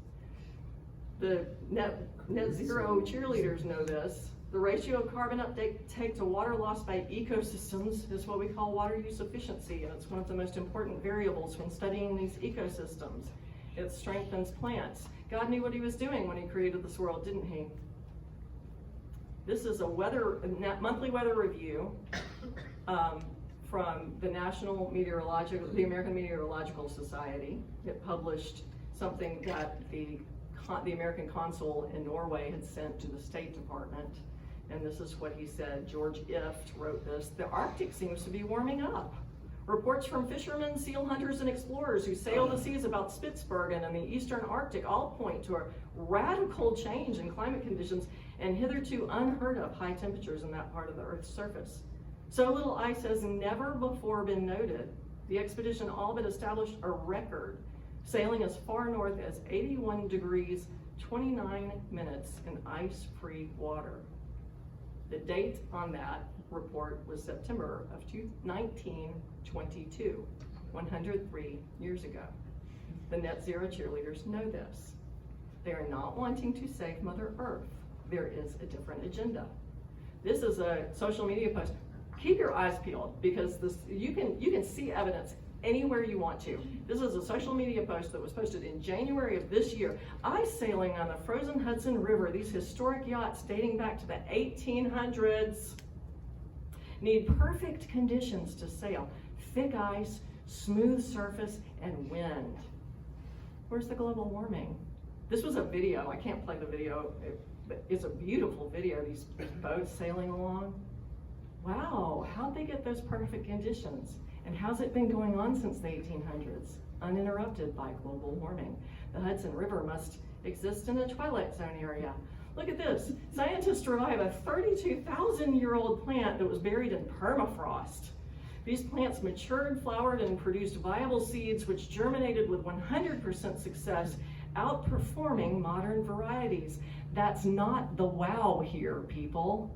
The net zero cheerleaders know this. The ratio of carbon uptake to water loss by ecosystems is what we call water use efficiency, and it's one of the most important variables when studying these ecosystems. It strengthens plants. God knew what he was doing when he created this world, didn't he? This is a monthly weather review from the the American Meteorological Society. It published something that the American consul in Norway had sent to the State Department. And this is what he said. George Ift wrote this. The Arctic seems to be warming up. Reports from fishermen, seal hunters, and explorers who sail the seas about Spitsbergen and the eastern Arctic all point to a radical change in climate conditions and hitherto unheard of high temperatures in that part of the Earth's surface. So little ice has never before been noted. The expedition all but established a record, sailing as far north as 81 degrees, 29 minutes in ice-free water. The date on that report was September of 1922, 103 years ago. The net zero cheerleaders know this. They are not wanting to save Mother Earth. There is a different agenda. This is a social media post. Keep your eyes peeled, because you can see evidence anywhere you want to. This is a social media post that was posted in January of this year. Ice sailing on the frozen Hudson River, these historic yachts dating back to the 1800s, need perfect conditions to sail. Thick ice, smooth surface, and wind. Where's the global warming? This was a video. I can't play the video, but it's a beautiful video, these boats sailing along. Wow, how'd they get those perfect conditions? And how's it been going on since the 1800s, uninterrupted by global warming? The Hudson River must exist in a twilight zone area. Look at this. Scientists revive a 32,000-year-old plant that was buried in permafrost. These plants matured, flowered, and produced viable seeds which germinated with 100% success, outperforming modern varieties. That's not the wow here, people.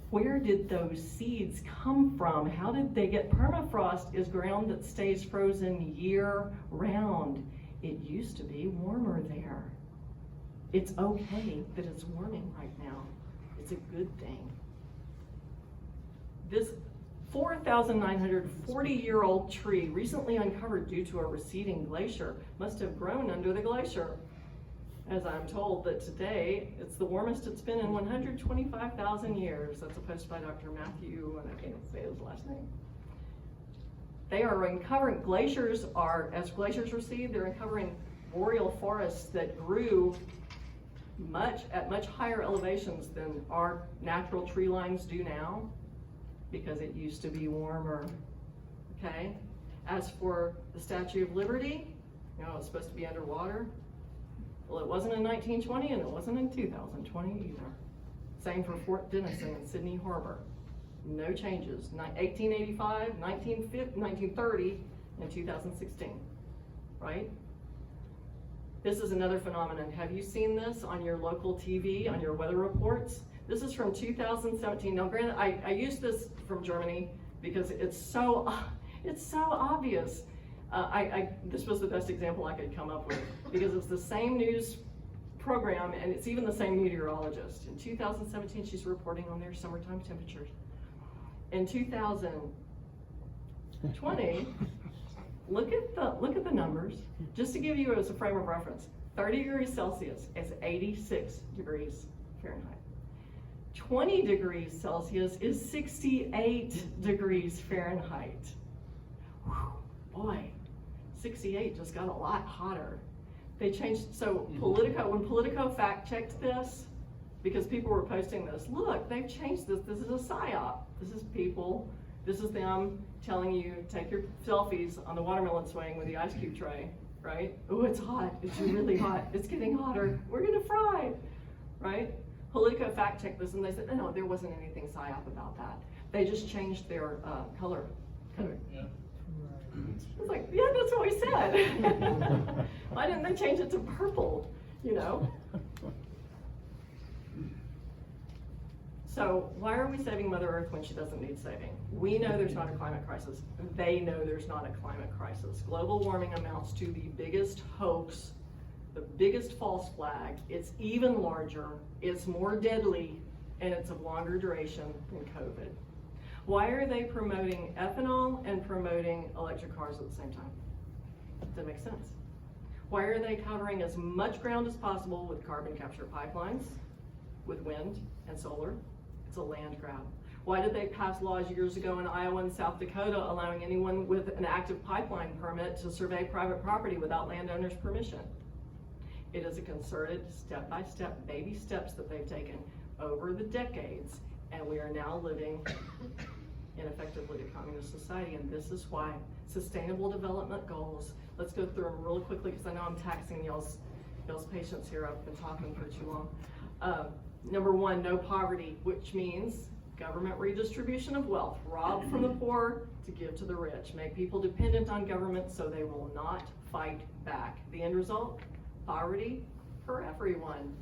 Where did those seeds come from? How did they get? Permafrost is ground that stays frozen year-round. It used to be warmer there. It's okay that it's warming right now. It's a good thing. This 4,940-year-old tree, recently uncovered due to a receding glacier, must have grown under the glacier. As I'm told that today, it's the warmest it's been in 125,000 years. That's a post by Dr. Matthew, and I can't say his last name. They are uncovering, as glaciers recede, they're uncovering boreal forests that grew at much higher elevations than our natural tree lines do now, because it used to be warmer, okay? As for the Statue of Liberty, it's supposed to be underwater. Well, it wasn't in 1920 and it wasn't in 2020 either. Same for Fort Denison and Sydney Harbor. No changes, 1885, 1930, and 2016, right? This is another phenomenon. Have you seen this on your local TV, on your weather reports? This is from 2017. Now, granted, I used this from Germany because it's so obvious. This was the best example I could come up with because it's the same news program and it's even the same meteorologist. In 2017, she's reporting on their summertime temperatures. In 2020, look at the numbers. Just to give you as a frame of reference, 30 degrees Celsius is 86 degrees Fahrenheit. 20 degrees Celsius is 68 degrees Fahrenheit. Whew, boy, 68 just got a lot hotter. They changed, so when Politico fact-checked this, because people were posting this, look, they've changed this. This is a psyop. This is them telling you, take your selfies on the watermelon swing with the ice cube tray, right? Oh, it's hot, it's really hot, it's getting hotter, we're gonna fry, right? Politico fact-checked this and they said, no, there wasn't anything psyop about that. They just changed their color code. Yeah. It's like, yeah, that's what we said. Why didn't they change it to purple, So why are we saving Mother Earth when she doesn't need saving? We know there's not a climate crisis. They know there's not a climate crisis. Global warming amounts to the biggest hoax, the biggest false flag. It's even larger, it's more deadly, and it's of longer duration than COVID. Why are they promoting ethanol and promoting electric cars at the same time? Does that make sense? Why are they covering as much ground as possible with carbon capture pipelines, with wind and solar? It's a land grab. Why did they pass laws years ago in Iowa and South Dakota allowing anyone with an active pipeline permit to survey private property without landowners' permission? It is a concerted, step-by-step, baby steps that they've taken over the decades, and we are now living in effectively a communist society, and this is why Sustainable Development Goals, let's go through them really quickly because I know I'm taxing y'all's patience here. I've been talking for too long. Number 1, no poverty, which means government redistribution of wealth, rob from the poor to give to the rich, make people dependent on government so they will not fight back. The end result, poverty for everyone,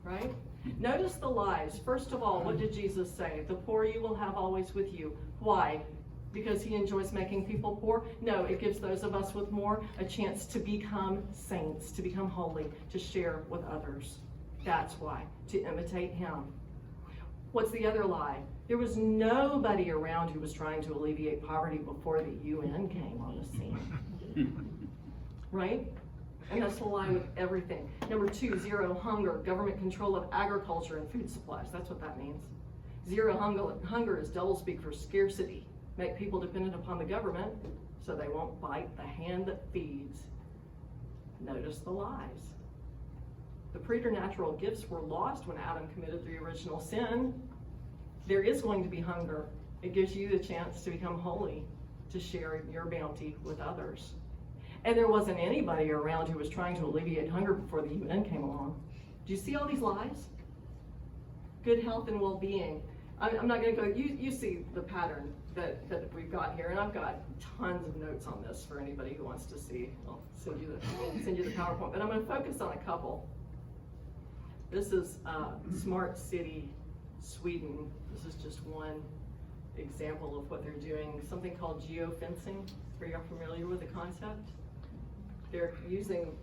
right? Notice the lies. First of all, what did Jesus say? The poor you will have always with you. Why? Because he enjoys making people poor? No, it gives those of us with more a chance to become saints, to become holy, to share with others. That's why, to imitate him. What's the other lie? There was nobody around who was trying to alleviate poverty before the UN came on the scene. Right? And that's the lie with everything. Number 2, zero hunger, government control of agriculture and food supplies. That's what that means. Zero hunger is doublespeak for scarcity. Make people dependent upon the government so they won't bite the hand that feeds. Notice the lies. The preternatural gifts were lost when Adam committed the original sin. There is going to be hunger. It gives you the chance to become holy, to share your bounty with others. And there wasn't anybody around who was trying to alleviate hunger before the UN came along. Do you see all these lies? Good health and well-being. I'm not going to go, you see the pattern that we've got here, and I've got tons of notes on this for anybody who wants to see. I'll send you the PowerPoint, but I'm going to focus on a couple. This is Smart City, Sweden. This is just one example of what they're doing. Something called geofencing. Are you familiar with the concept? They're using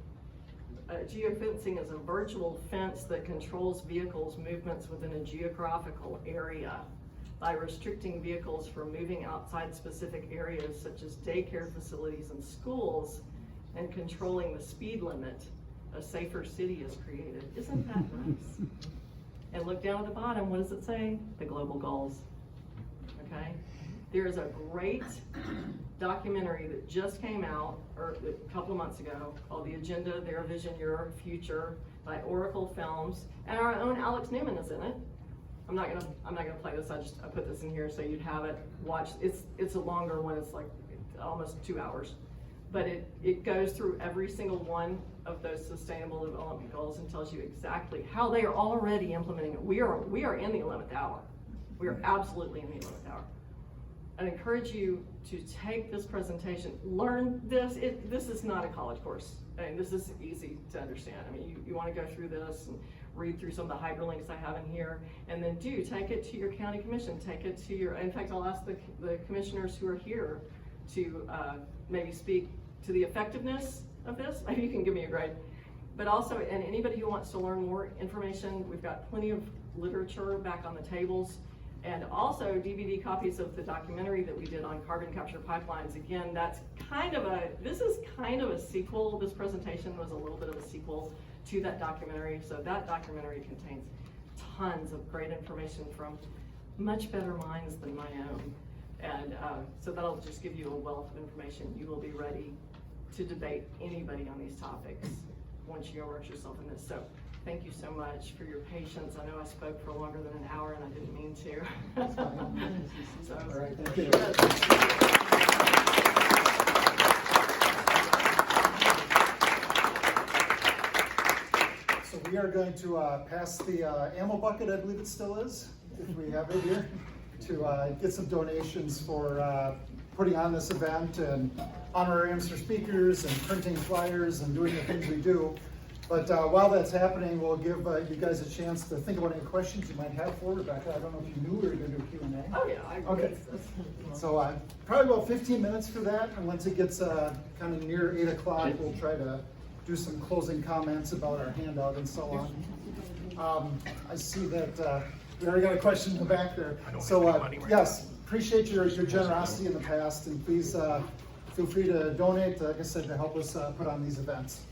Geofencing is a virtual fence that controls vehicles' movements within a geographical area by restricting vehicles from moving outside specific areas such as daycare facilities and schools, and controlling the speed limit. A safer city is created. Isn't that nice? And look down at the bottom, what does it say? The global goals. Okay? There is a great documentary that just came out a couple of months ago called The Agenda, Their Vision, Your Future by Oracle Films, and our own Alex Newman is in it. I'm not gonna play this. I put this in here so you'd have it. Watch. It's a longer one. It's like almost 2 hours, but it goes through every single one of those sustainable development goals and tells you exactly how they are already implementing it. We are in the 11th hour. We are absolutely in the 11th hour. I'd encourage you to take this presentation, learn this. This is not a college course. I mean, this is easy to understand. I mean, you want to go through this and read through some of the hyperlinks I have in here, and then take it to your county commission, take it to your, in fact, I'll ask the commissioners who are here to maybe speak to the effectiveness of this. Maybe you can give me a grade. But also, and anybody who wants to learn more information, we've got plenty of literature back on the tables, and also DVD copies of the documentary that we did on carbon capture pipelines. Again, this is kind of a sequel. This presentation was a little bit of a sequel to that documentary. So that documentary contains tons of great information from much better minds than my own. And so that'll just give you a wealth of information. You will be ready to debate anybody on these topics once you immerse yourself in this. So thank you so much for your patience. I know I spoke for longer than an hour and I didn't mean to. So, all right, thank you. So we are going to pass the ammo bucket, I believe it still is, if we have it here, to get some donations for putting on this event and honorariums for speakers and printing flyers and doing the things we do. But while that's happening, we'll give you guys a chance to think about any questions you might have for Rebecca. I don't know if you knew we were going to do Q&A. Oh yeah, okay. So probably about 15 minutes for that, and once it gets kind of near 8 o'clock, we'll try to do some closing comments about our handout and so on. I see that we already got a question in the back there. So yes, appreciate your generosity in the past, and please feel free to donate, like I said, to help us put on these events.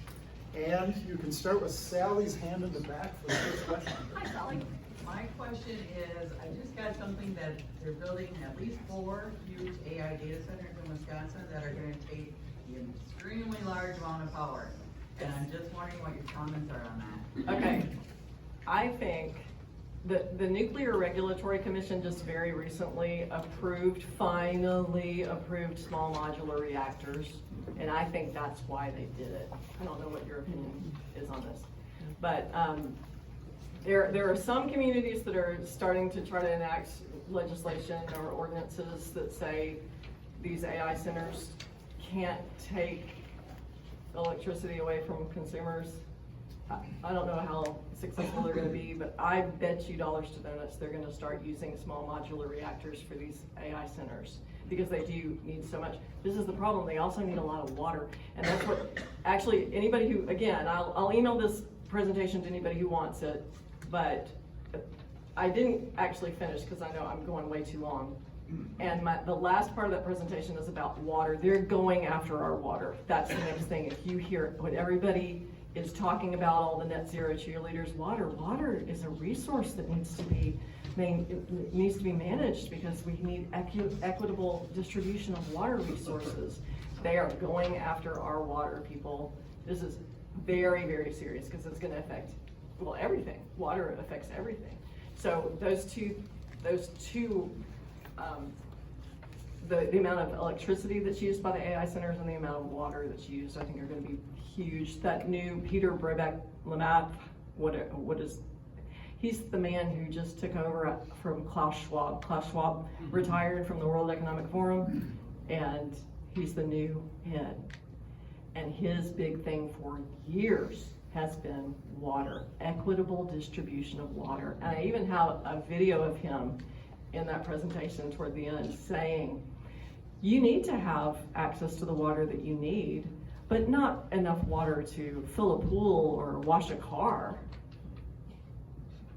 And you can start with Sally's hand in the back for the first question. Hi, Sally. My question is, I just got something that they're building at least 4 huge AI data centers in Wisconsin that are going to take an extremely large amount of power. And I'm just wondering what your comments are on that. Okay. I think that the Nuclear Regulatory Commission just very recently finally approved small modular reactors. And I think that's why they did it. I don't know what your opinion is on this. But there are some communities that are starting to try to enact legislation or ordinances that say these AI centers can't take electricity away from consumers. I don't know how successful they're going to be, but I bet you dollars to donuts they're going to start using small modular reactors for these AI centers, because they do need so much. This is the problem. They also need a lot of water. And that's what, actually, anybody who, again, I'll email this presentation to anybody who wants it, but I didn't actually finish because I know I'm going way too long. And the last part of that presentation is about water. They're going after our water. That's the next thing. If you hear what everybody is talking about, all the net zero cheerleaders, water is a resource that needs to be managed, because we need equitable distribution of water resources. They are going after our water, people. This is very, very serious, because it's going to affect, well, everything. Water affects everything. So those two the amount of electricity that's used by the AI centers and the amount of water that's used, I think, are going to be huge. That new Peter Brebeck-Lemap, he's the man who just took over from Klaus Schwab. Klaus Schwab retired from the World Economic Forum, and he's the new head. And his big thing for years has been water, equitable distribution of water. And I even have a video of him in that presentation toward the end saying, you need to have access to the water that you need, but not enough water to fill a pool or wash a car.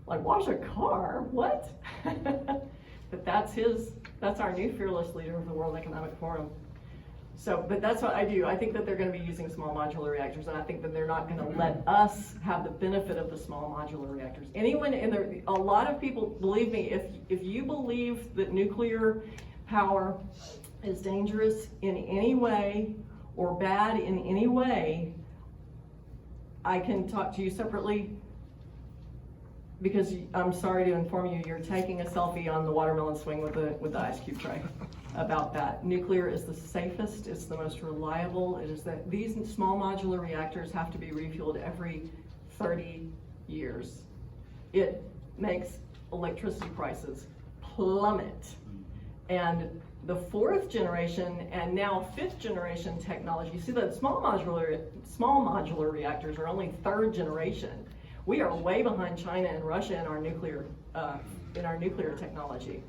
Like, wash a car? What? But that's our new fearless leader of the World Economic Forum. So, but that's what I do. I think that they're going to be using small modular reactors, and I think that they're not going to let us have the benefit of the small modular reactors. Anyone in there, a lot of people, believe me, if you believe that nuclear power is dangerous in any way or bad in any way, I can talk to you separately, because I'm sorry to inform you, you're taking a selfie on the watermelon swing with the ice cube tray about that. Nuclear is the safest, it's the most reliable. It is that these small modular reactors have to be refueled every 30 years. It makes electricity prices plummet. And the 4th generation and now 5th generation technology, see that small modular reactors are only 3rd generation. We are way behind China and Russia in our nuclear technology.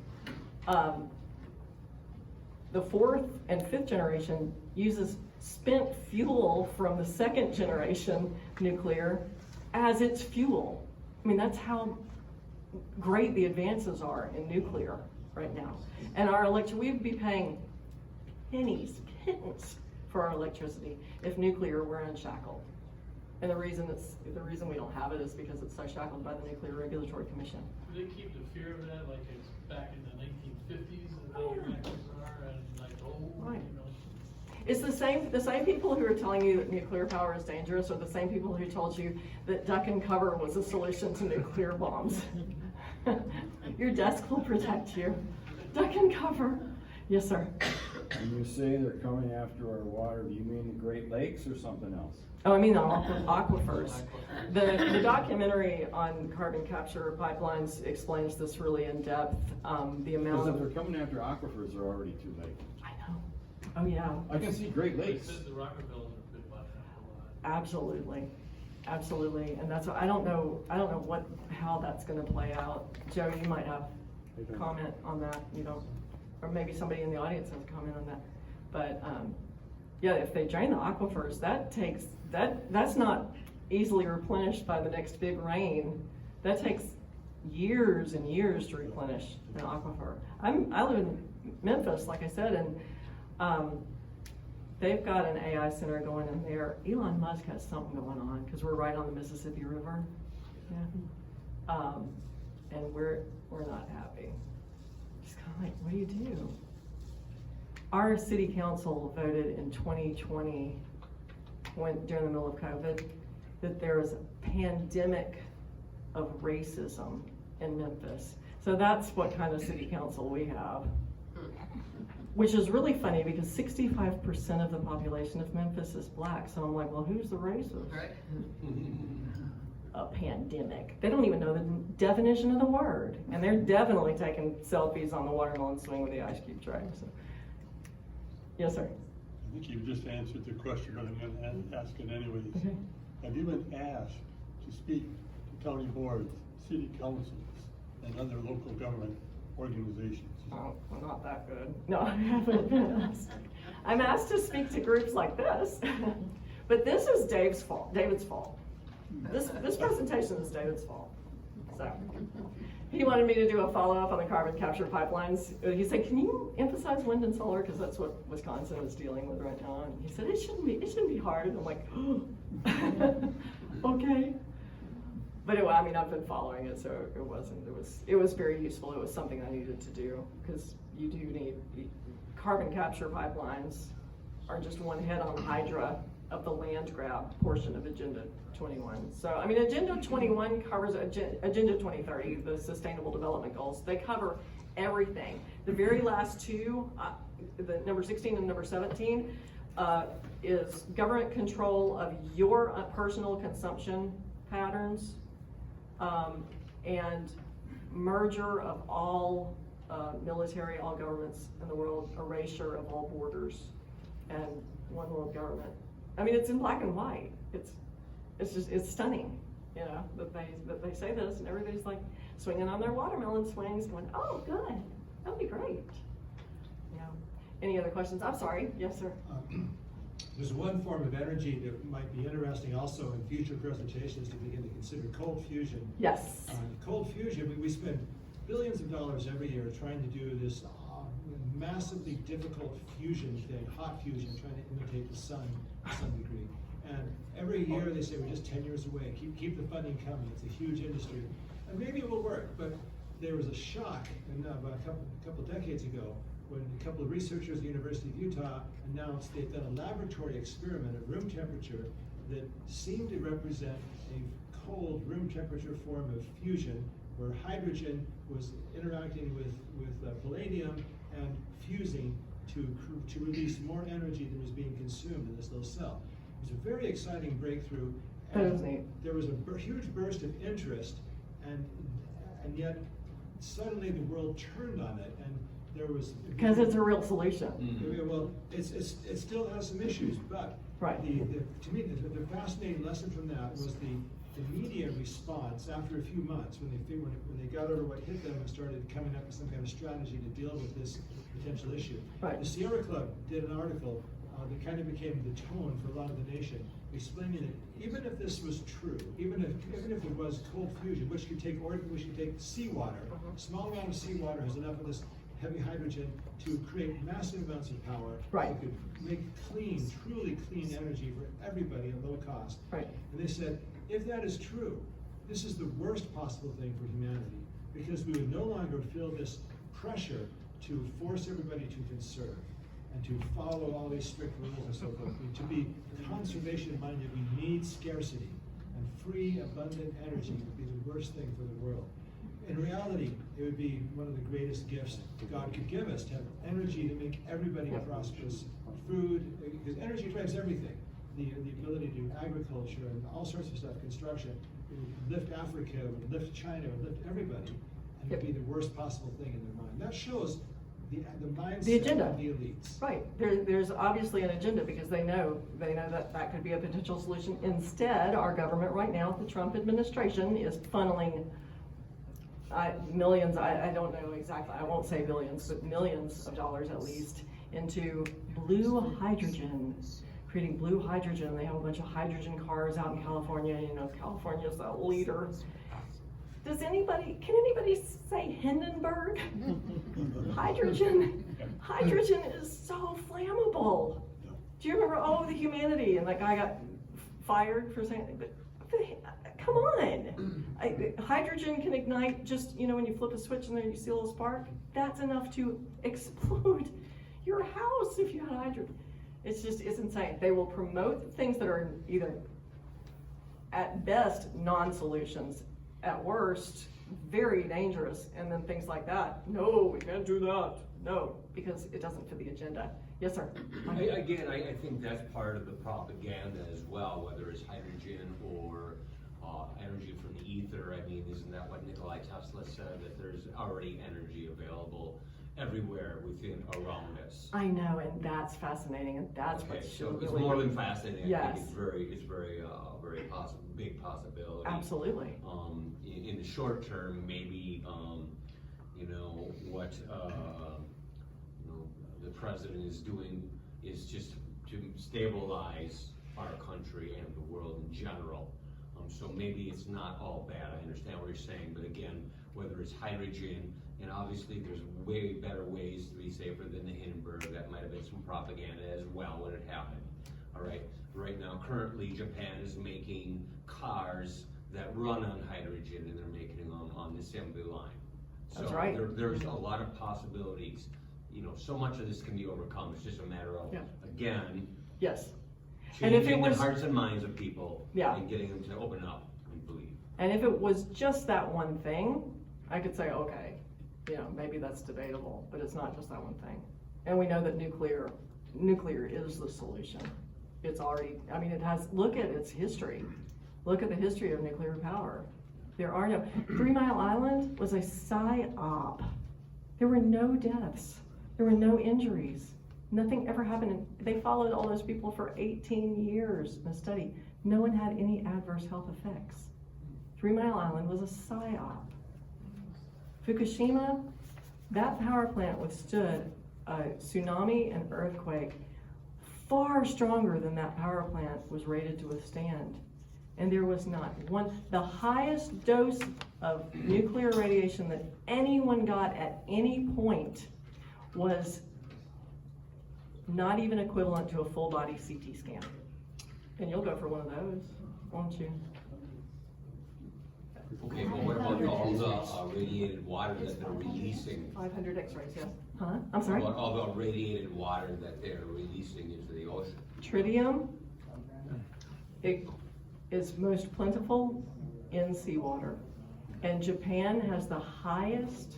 The 4th and 5th generation uses spent fuel from the 2nd generation nuclear as its fuel. I mean, that's how great the advances are in nuclear right now. And our we'd be paying pittance for our electricity if nuclear were unshackled. And the reason we don't have it is because it's so shackled by the Nuclear Regulatory Commission. Do they keep the fear of that like it's back in the 1950s that the reactors are, and like, right. You know? It's the same people who are telling you that nuclear power is dangerous are the same people who told you that duck and cover was a solution to nuclear bombs. Your desk will protect you. Duck and cover. Yes, sir. When you say they're coming after our water, do you mean the Great Lakes or something else? Oh, I mean the aquifers. The documentary on carbon capture pipelines explains this really in depth. The amount. Because if they're coming after aquifers, they're already too late. I know. Oh yeah. I can see Great Lakes. The Rockefeller's have been watching a lot. Absolutely, absolutely, and that's what I don't know how that's going to play out. Joe, you might have a comment on that. You don't, or maybe somebody in the audience has a comment on that. But yeah, if they drain the aquifers, that's not easily replenished by the next big rain. That takes years and years to replenish an aquifer. I live in Memphis, like I said, and they've got an AI center going in there. Elon Musk has something going on because we're right on the Mississippi River. Yeah. And we're not happy. Just kind of like, what do you do? Our city council voted in 2020, during the middle of COVID, that there was a pandemic of racism in Memphis. So that's what kind of city council we have. Which is really funny because 65% of the population of Memphis is black. So I'm like, well, who's the racist? Right. A pandemic. They don't even know the definition of the word. And they're definitely taking selfies on the watermelon swing with the ice cube tray. So. Yes, sir. I think you've just answered the question, but I'm going to ask it anyways. Okay. Have you been asked to speak to county boards, city councils, and other local government organizations? Oh, well, not that good. No, I haven't been asked. I'm asked to speak to groups like this, but this is David's fault. This presentation is David's fault. So he wanted me to do a follow-up on the carbon capture pipelines. He said, "Can you emphasize wind and solar because that's what Wisconsin is dealing with right now?" And he said, "It shouldn't be hard." And I'm like, oh. Okay. But anyway, I mean, I've been following it, so it was very useful. It was something I needed to do because you do need carbon capture pipelines are just one head on Hydra of the land grab portion of Agenda 21. So, I mean, Agenda 21 covers Agenda 2030, the Sustainable Development Goals. They cover everything. The very last two, the number 16 and number 17, is government control of your personal consumption patterns, and merger of all military, all governments in the world, erasure of all borders, and one world government. I mean, it's in black and white. It's stunning, you know, that they say this, and everybody's like swinging on their watermelon swings, going, "Oh, good, that'd be great." You know, any other questions? I'm sorry. Yes, sir. There's one form of energy that might be interesting also in future presentations to begin to consider: cold fusion. Yes. Cold fusion, we spend billions of dollars every year trying to do this massively difficult fusion thing, hot fusion, trying to imitate the sun to some degree. And every year they say we're just 10 years away. Keep the funding coming. It's a huge industry, and maybe it will work. But there was a shock about a couple decades ago when a couple of researchers at the University of Utah announced they'd done a laboratory experiment at room temperature that seemed to represent a cold room temperature form of fusion, where hydrogen was interacting with palladium and fusing to release more energy than was being consumed in this little cell. It was a very exciting breakthrough. And there was a huge burst of interest, and yet suddenly the world turned on it, and there was because it's a real solution. Well, it still has some issues, but to me the fascinating lesson from that was the media response after a few months when they got over what hit them and started coming up with some kind of strategy to deal with this potential issue. The Sierra Club did an article that kind of became the tone for a lot of the nation, explaining that even if this was true, even if it was cold fusion, which could take seawater, a small amount of seawater has enough of this heavy hydrogen to create massive amounts of power. It could make truly clean energy for everybody at low cost. And they said, if that is true, this is the worst possible thing for humanity, because we would no longer feel this pressure to force everybody to conserve and to follow all these strict rules and so forth. To be conservation minded, we need scarcity, and free, abundant energy would be the worst thing for the world. In reality, it would be one of the greatest gifts God could give us, to have energy to make everybody prosperous. Food, because energy drives everything. The ability to do agriculture and all sorts of stuff, construction. It would lift Africa, it would lift China, it would lift everybody, and it would be the worst possible thing in their mind. That shows the mindset The agenda. of the elites. There's obviously an agenda, because they know that could be a potential solution. Instead, our government right now, the Trump administration, is funneling millions, I don't know exactly, I won't say billions, but millions of dollars at least, into blue hydrogen, creating blue hydrogen. They have a bunch of hydrogen cars out in California. You know, California's a leader. Can anybody say Hindenburg? Hydrogen is so flammable. Do you remember, the humanity, and that guy got fired for saying, but come on. Hydrogen can ignite just, when you flip a switch and then you see a little spark. That's enough to explode your house if you had hydrogen. It's insane. They will promote things that are either, at best, non-solutions, at worst, very dangerous, and then things like that. No, we can't do that. No, because it doesn't fit the agenda. Yes, sir. I think that's part of the propaganda as well, whether it's hydrogen or energy from the ether. I mean, isn't that what Nikola Tesla said, that there's already energy available everywhere around us? I know, and that's fascinating, and that's what's so really, it's more than fascinating. Yes. I think it's very big possibility. Absolutely. In the short term, maybe what the president is doing is just to stabilize our country and the world in general. So maybe it's not all bad. I understand what you're saying, but again, whether it's hydrogen, and obviously there's way better ways to be safer than the Hindenburg. That might have been some propaganda as well when it happened. All right. Right now, currently, Japan is making cars that run on hydrogen, and they're making them on the assembly line. So that's right. There's a lot of possibilities. So much of this can be overcome. It's just a matter of, again, changing the hearts and minds of people, and getting them to open up and believe. And if it was just that one thing, I could say, okay, maybe that's debatable, but it's not just that one thing. And we know that nuclear is the solution. It's already, look at its history. Look at the history of nuclear power. There are no, 3 Mile Island was a psy-op. There were no deaths. There were no injuries. Nothing ever happened. They followed all those people for 18 years in a study. No one had any adverse health effects. 3 Mile Island was a psy-op. Fukushima, that power plant withstood a tsunami and earthquake far stronger than that power plant was rated to withstand. And there was not one, the highest dose of nuclear radiation that anyone got at any point was not even equivalent to a full body CT scan. And you'll go for one of those, won't you? Okay, but what about all the radiated water that they're releasing? 500 x-rays, yeah. Huh? I'm sorry? About all the radiated water that they're releasing into the ocean? Tritium, it is most plentiful in seawater. And Japan has the highest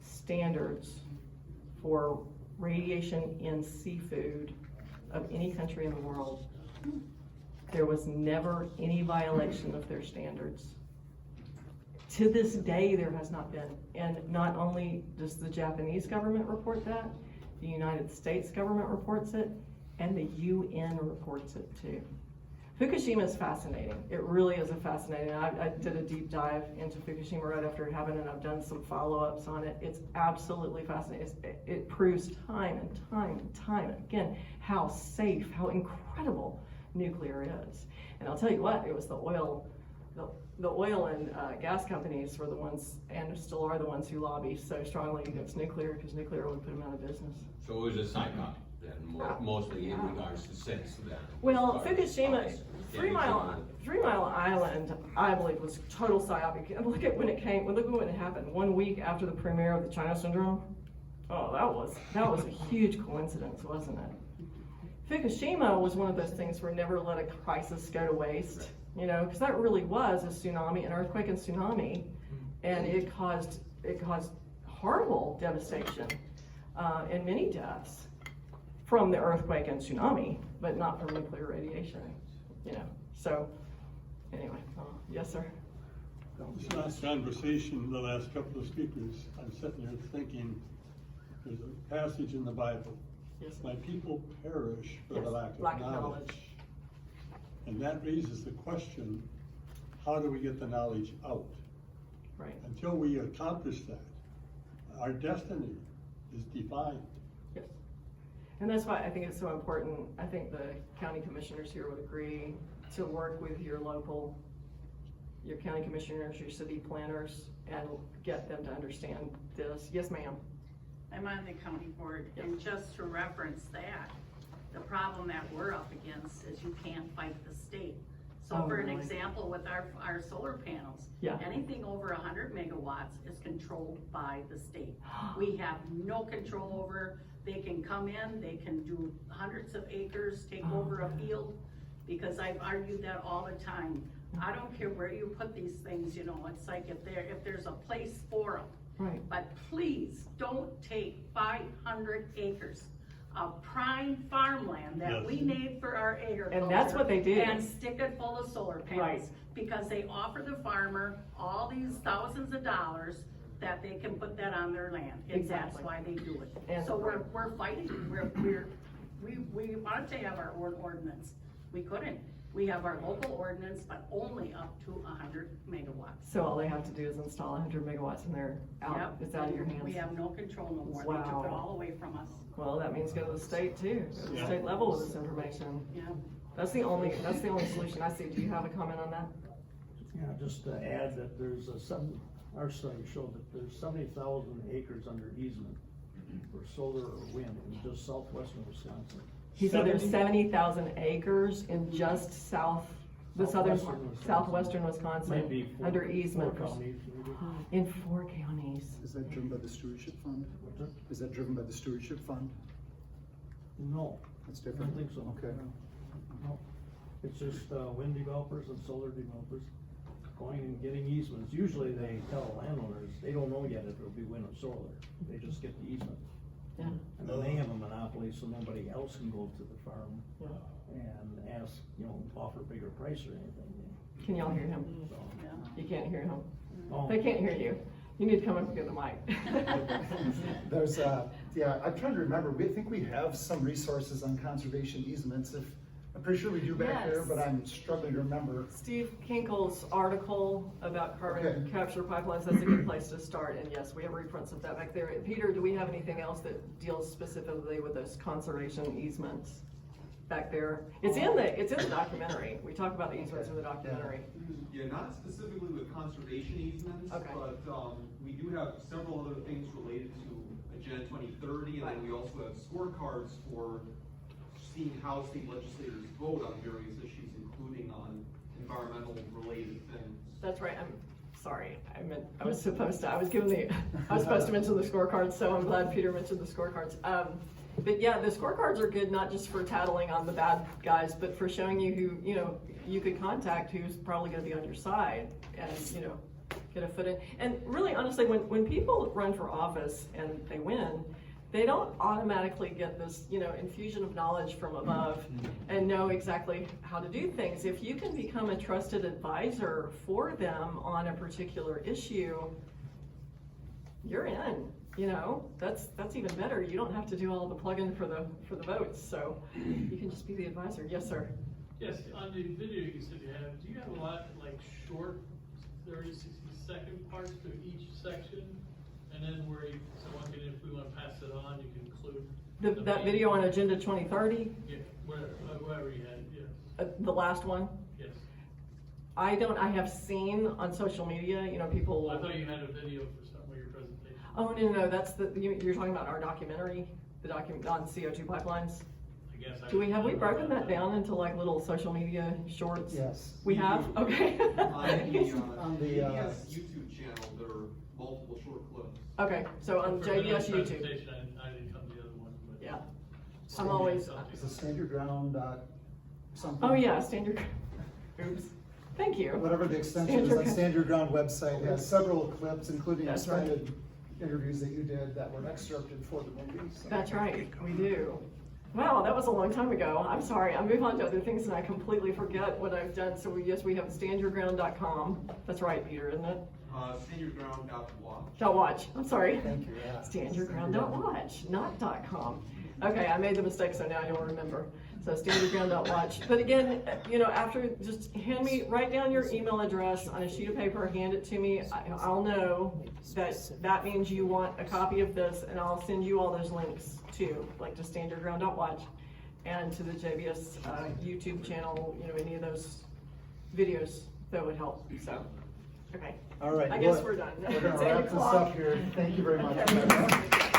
standards for radiation in seafood of any country in the world. There was never any violation of their standards. To this day, there has not been. And not only does the Japanese government report that, the United States government reports it, and the UN reports it too. Fukushima is fascinating. It really is a fascinating. I did a deep dive into Fukushima right after it happened, and I've done some follow-ups on it. It's absolutely fascinating. It proves time and time and time again how safe, how incredible nuclear is. And I'll tell you what, it was the oil and gas companies were the ones, and still are the ones, who lobby so strongly against nuclear, because nuclear would put them out of business. So it was a psyop then, mostly in regards to sense then? Well, Fukushima, 3 Mile Island, I believe, was total psyopic. Look at when it happened 1 week after the premiere of the China Syndrome. Oh, that was a huge coincidence, wasn't it? Fukushima was one of those things where never let a crisis go to waste, you know, because that really was a tsunami, an earthquake and tsunami, and it caused horrible devastation and many deaths from the earthquake and tsunami, but not from nuclear radiation, you know. So anyway, yes, sir. This last conversation, the last couple of speakers, I'm sitting here thinking, there's a passage in the Bible. Yes. My people perish for the lack of knowledge. And that raises the question, how do we get the knowledge out? Right. Until we accomplish that, our destiny is defined. Yes. And that's why I think it's so important. I think the county commissioners here would agree to work with your county commissioners, your city planners, and get them to understand this. Yes, ma'am. I'm on the county board, and just to reference that, the problem that we're up against is you can't fight the state. So for an example, with our solar panels, anything over 100 megawatts is controlled by the state. We have no control over. They can come in, they can do hundreds of acres, take over a field, because I've argued that all the time. I don't care where you put these things, you know, it's like if there's a place for them. Right. But please don't take 500 acres of prime farmland that we need for our agriculture. And that's what they do. And stick it full of solar panels. Right. Because they offer the farmer all these thousands of dollars that they can put that on their land. And Exactly. that's why they do it. And so we're fighting. We wanted to have our own ordinance. We couldn't. We have our local ordinance, but only up to 100 megawatts. So all they have to do is install 100 megawatts and they're out. Yep. It's out of your hands. We have no control no more. Wow. They took it all away from us. Well, that means go to the state too. Go to the state level with this information. Yeah. That's the only solution I see. Do you have a comment on that? Yeah, just to add that there's our study showed that there's 70,000 acres under easement for solar or wind in just southwestern Wisconsin. He said there's 70,000 acres in just southwestern Wisconsin Maybe under easement. Four counties, maybe. In 4 counties. Is that driven by the stewardship fund? Is that driven by the stewardship fund? No. That's I different? don't think so. Okay. No. It's just wind developers and solar developers going and getting easements. Usually they tell landowners, they don't know yet if it'll be wind or solar. They just get the easement. Yeah. And then they have a monopoly, so nobody else can go to the farm and ask, offer bigger price or anything. Can y'all hear him? So, You can't hear him. Oh. They can't hear you. You need to come up and get the mic. There's, I'm trying to remember, I think we have some resources on conservation easements. I'm pretty sure we do back there, Yes. but I'm struggling to remember. Steve Kinkle's article about carbon capture pipelines, that's a good place to start. And yes, we have reprints of that back there. Peter, do we have anything else that deals specifically with those conservation easements? back there. It's in the documentary. We talk about the easements in the documentary. Yeah, not specifically with conservation easements, Okay. but we do have several other things related to Agenda 2030, and then we also have scorecards for seeing how state legislators vote on various issues, including on environmental related things. That's right. I'm sorry. I was supposed to mention the scorecards, so I'm glad Peter mentioned the scorecards. But yeah, the scorecards are good not just for tattling on the bad guys, but for showing you who, you could contact who's probably going to be on your side and, get a foot in. And really, honestly, when people run for office and they win, they don't automatically get this, infusion of knowledge from above and know exactly how to do things. If you can become a trusted advisor for them on a particular issue, you're in. That's even better. You don't have to do all the plug-in for the votes, so you can just be the advisor. Yes, sir. Yes, on the video you said do you have a lot like short 30, 60-second parts to each section? And then if we want to pass it on, you can include That video on Agenda 2030? Yeah, wherever you had, yeah. The last one? Yes. I have seen on social media, people. Well, I thought you had a video for some of your presentation. Oh, no, that's you're talking about our documentary, the document on CO2 pipelines? I guess. Have we broken that down into like little social media shorts? Yes. We have? Okay. On the JBS YouTube channel, there are multiple short clips. Okay, so on For JBS the YouTube. presentation, I didn't come to the other one, but. Yeah. I'm always. Is it Stand Your Ground something? Oh yeah, Stand Your. Oops. Thank you. Whatever the extension is on Stand Your Ground website has several clips, including That's extended interviews that you did that were excerpted for the movie. So. That's right, we do. Wow, that was a long time ago. I'm sorry, I move on to other things and I completely forget what I've done. So we have standyourground.com. That's right, Peter, isn't it? Standyourground.watch. .watch, I'm sorry. Thank you, yeah. Standyourground.watch, not .com. Okay, I made the mistake, so now you'll remember. So standyourground.watch. But again, after, just write down your email address on a sheet of paper, hand it to me. I'll know that means you want a copy of this, and I'll send you all those links too, like to standyourground.watch and to the JBS YouTube channel, any of those videos that would help. So, okay. All right. I guess we're done. We're going It's to 8 wrap this o'clock. up here. Thank you very much. Okay.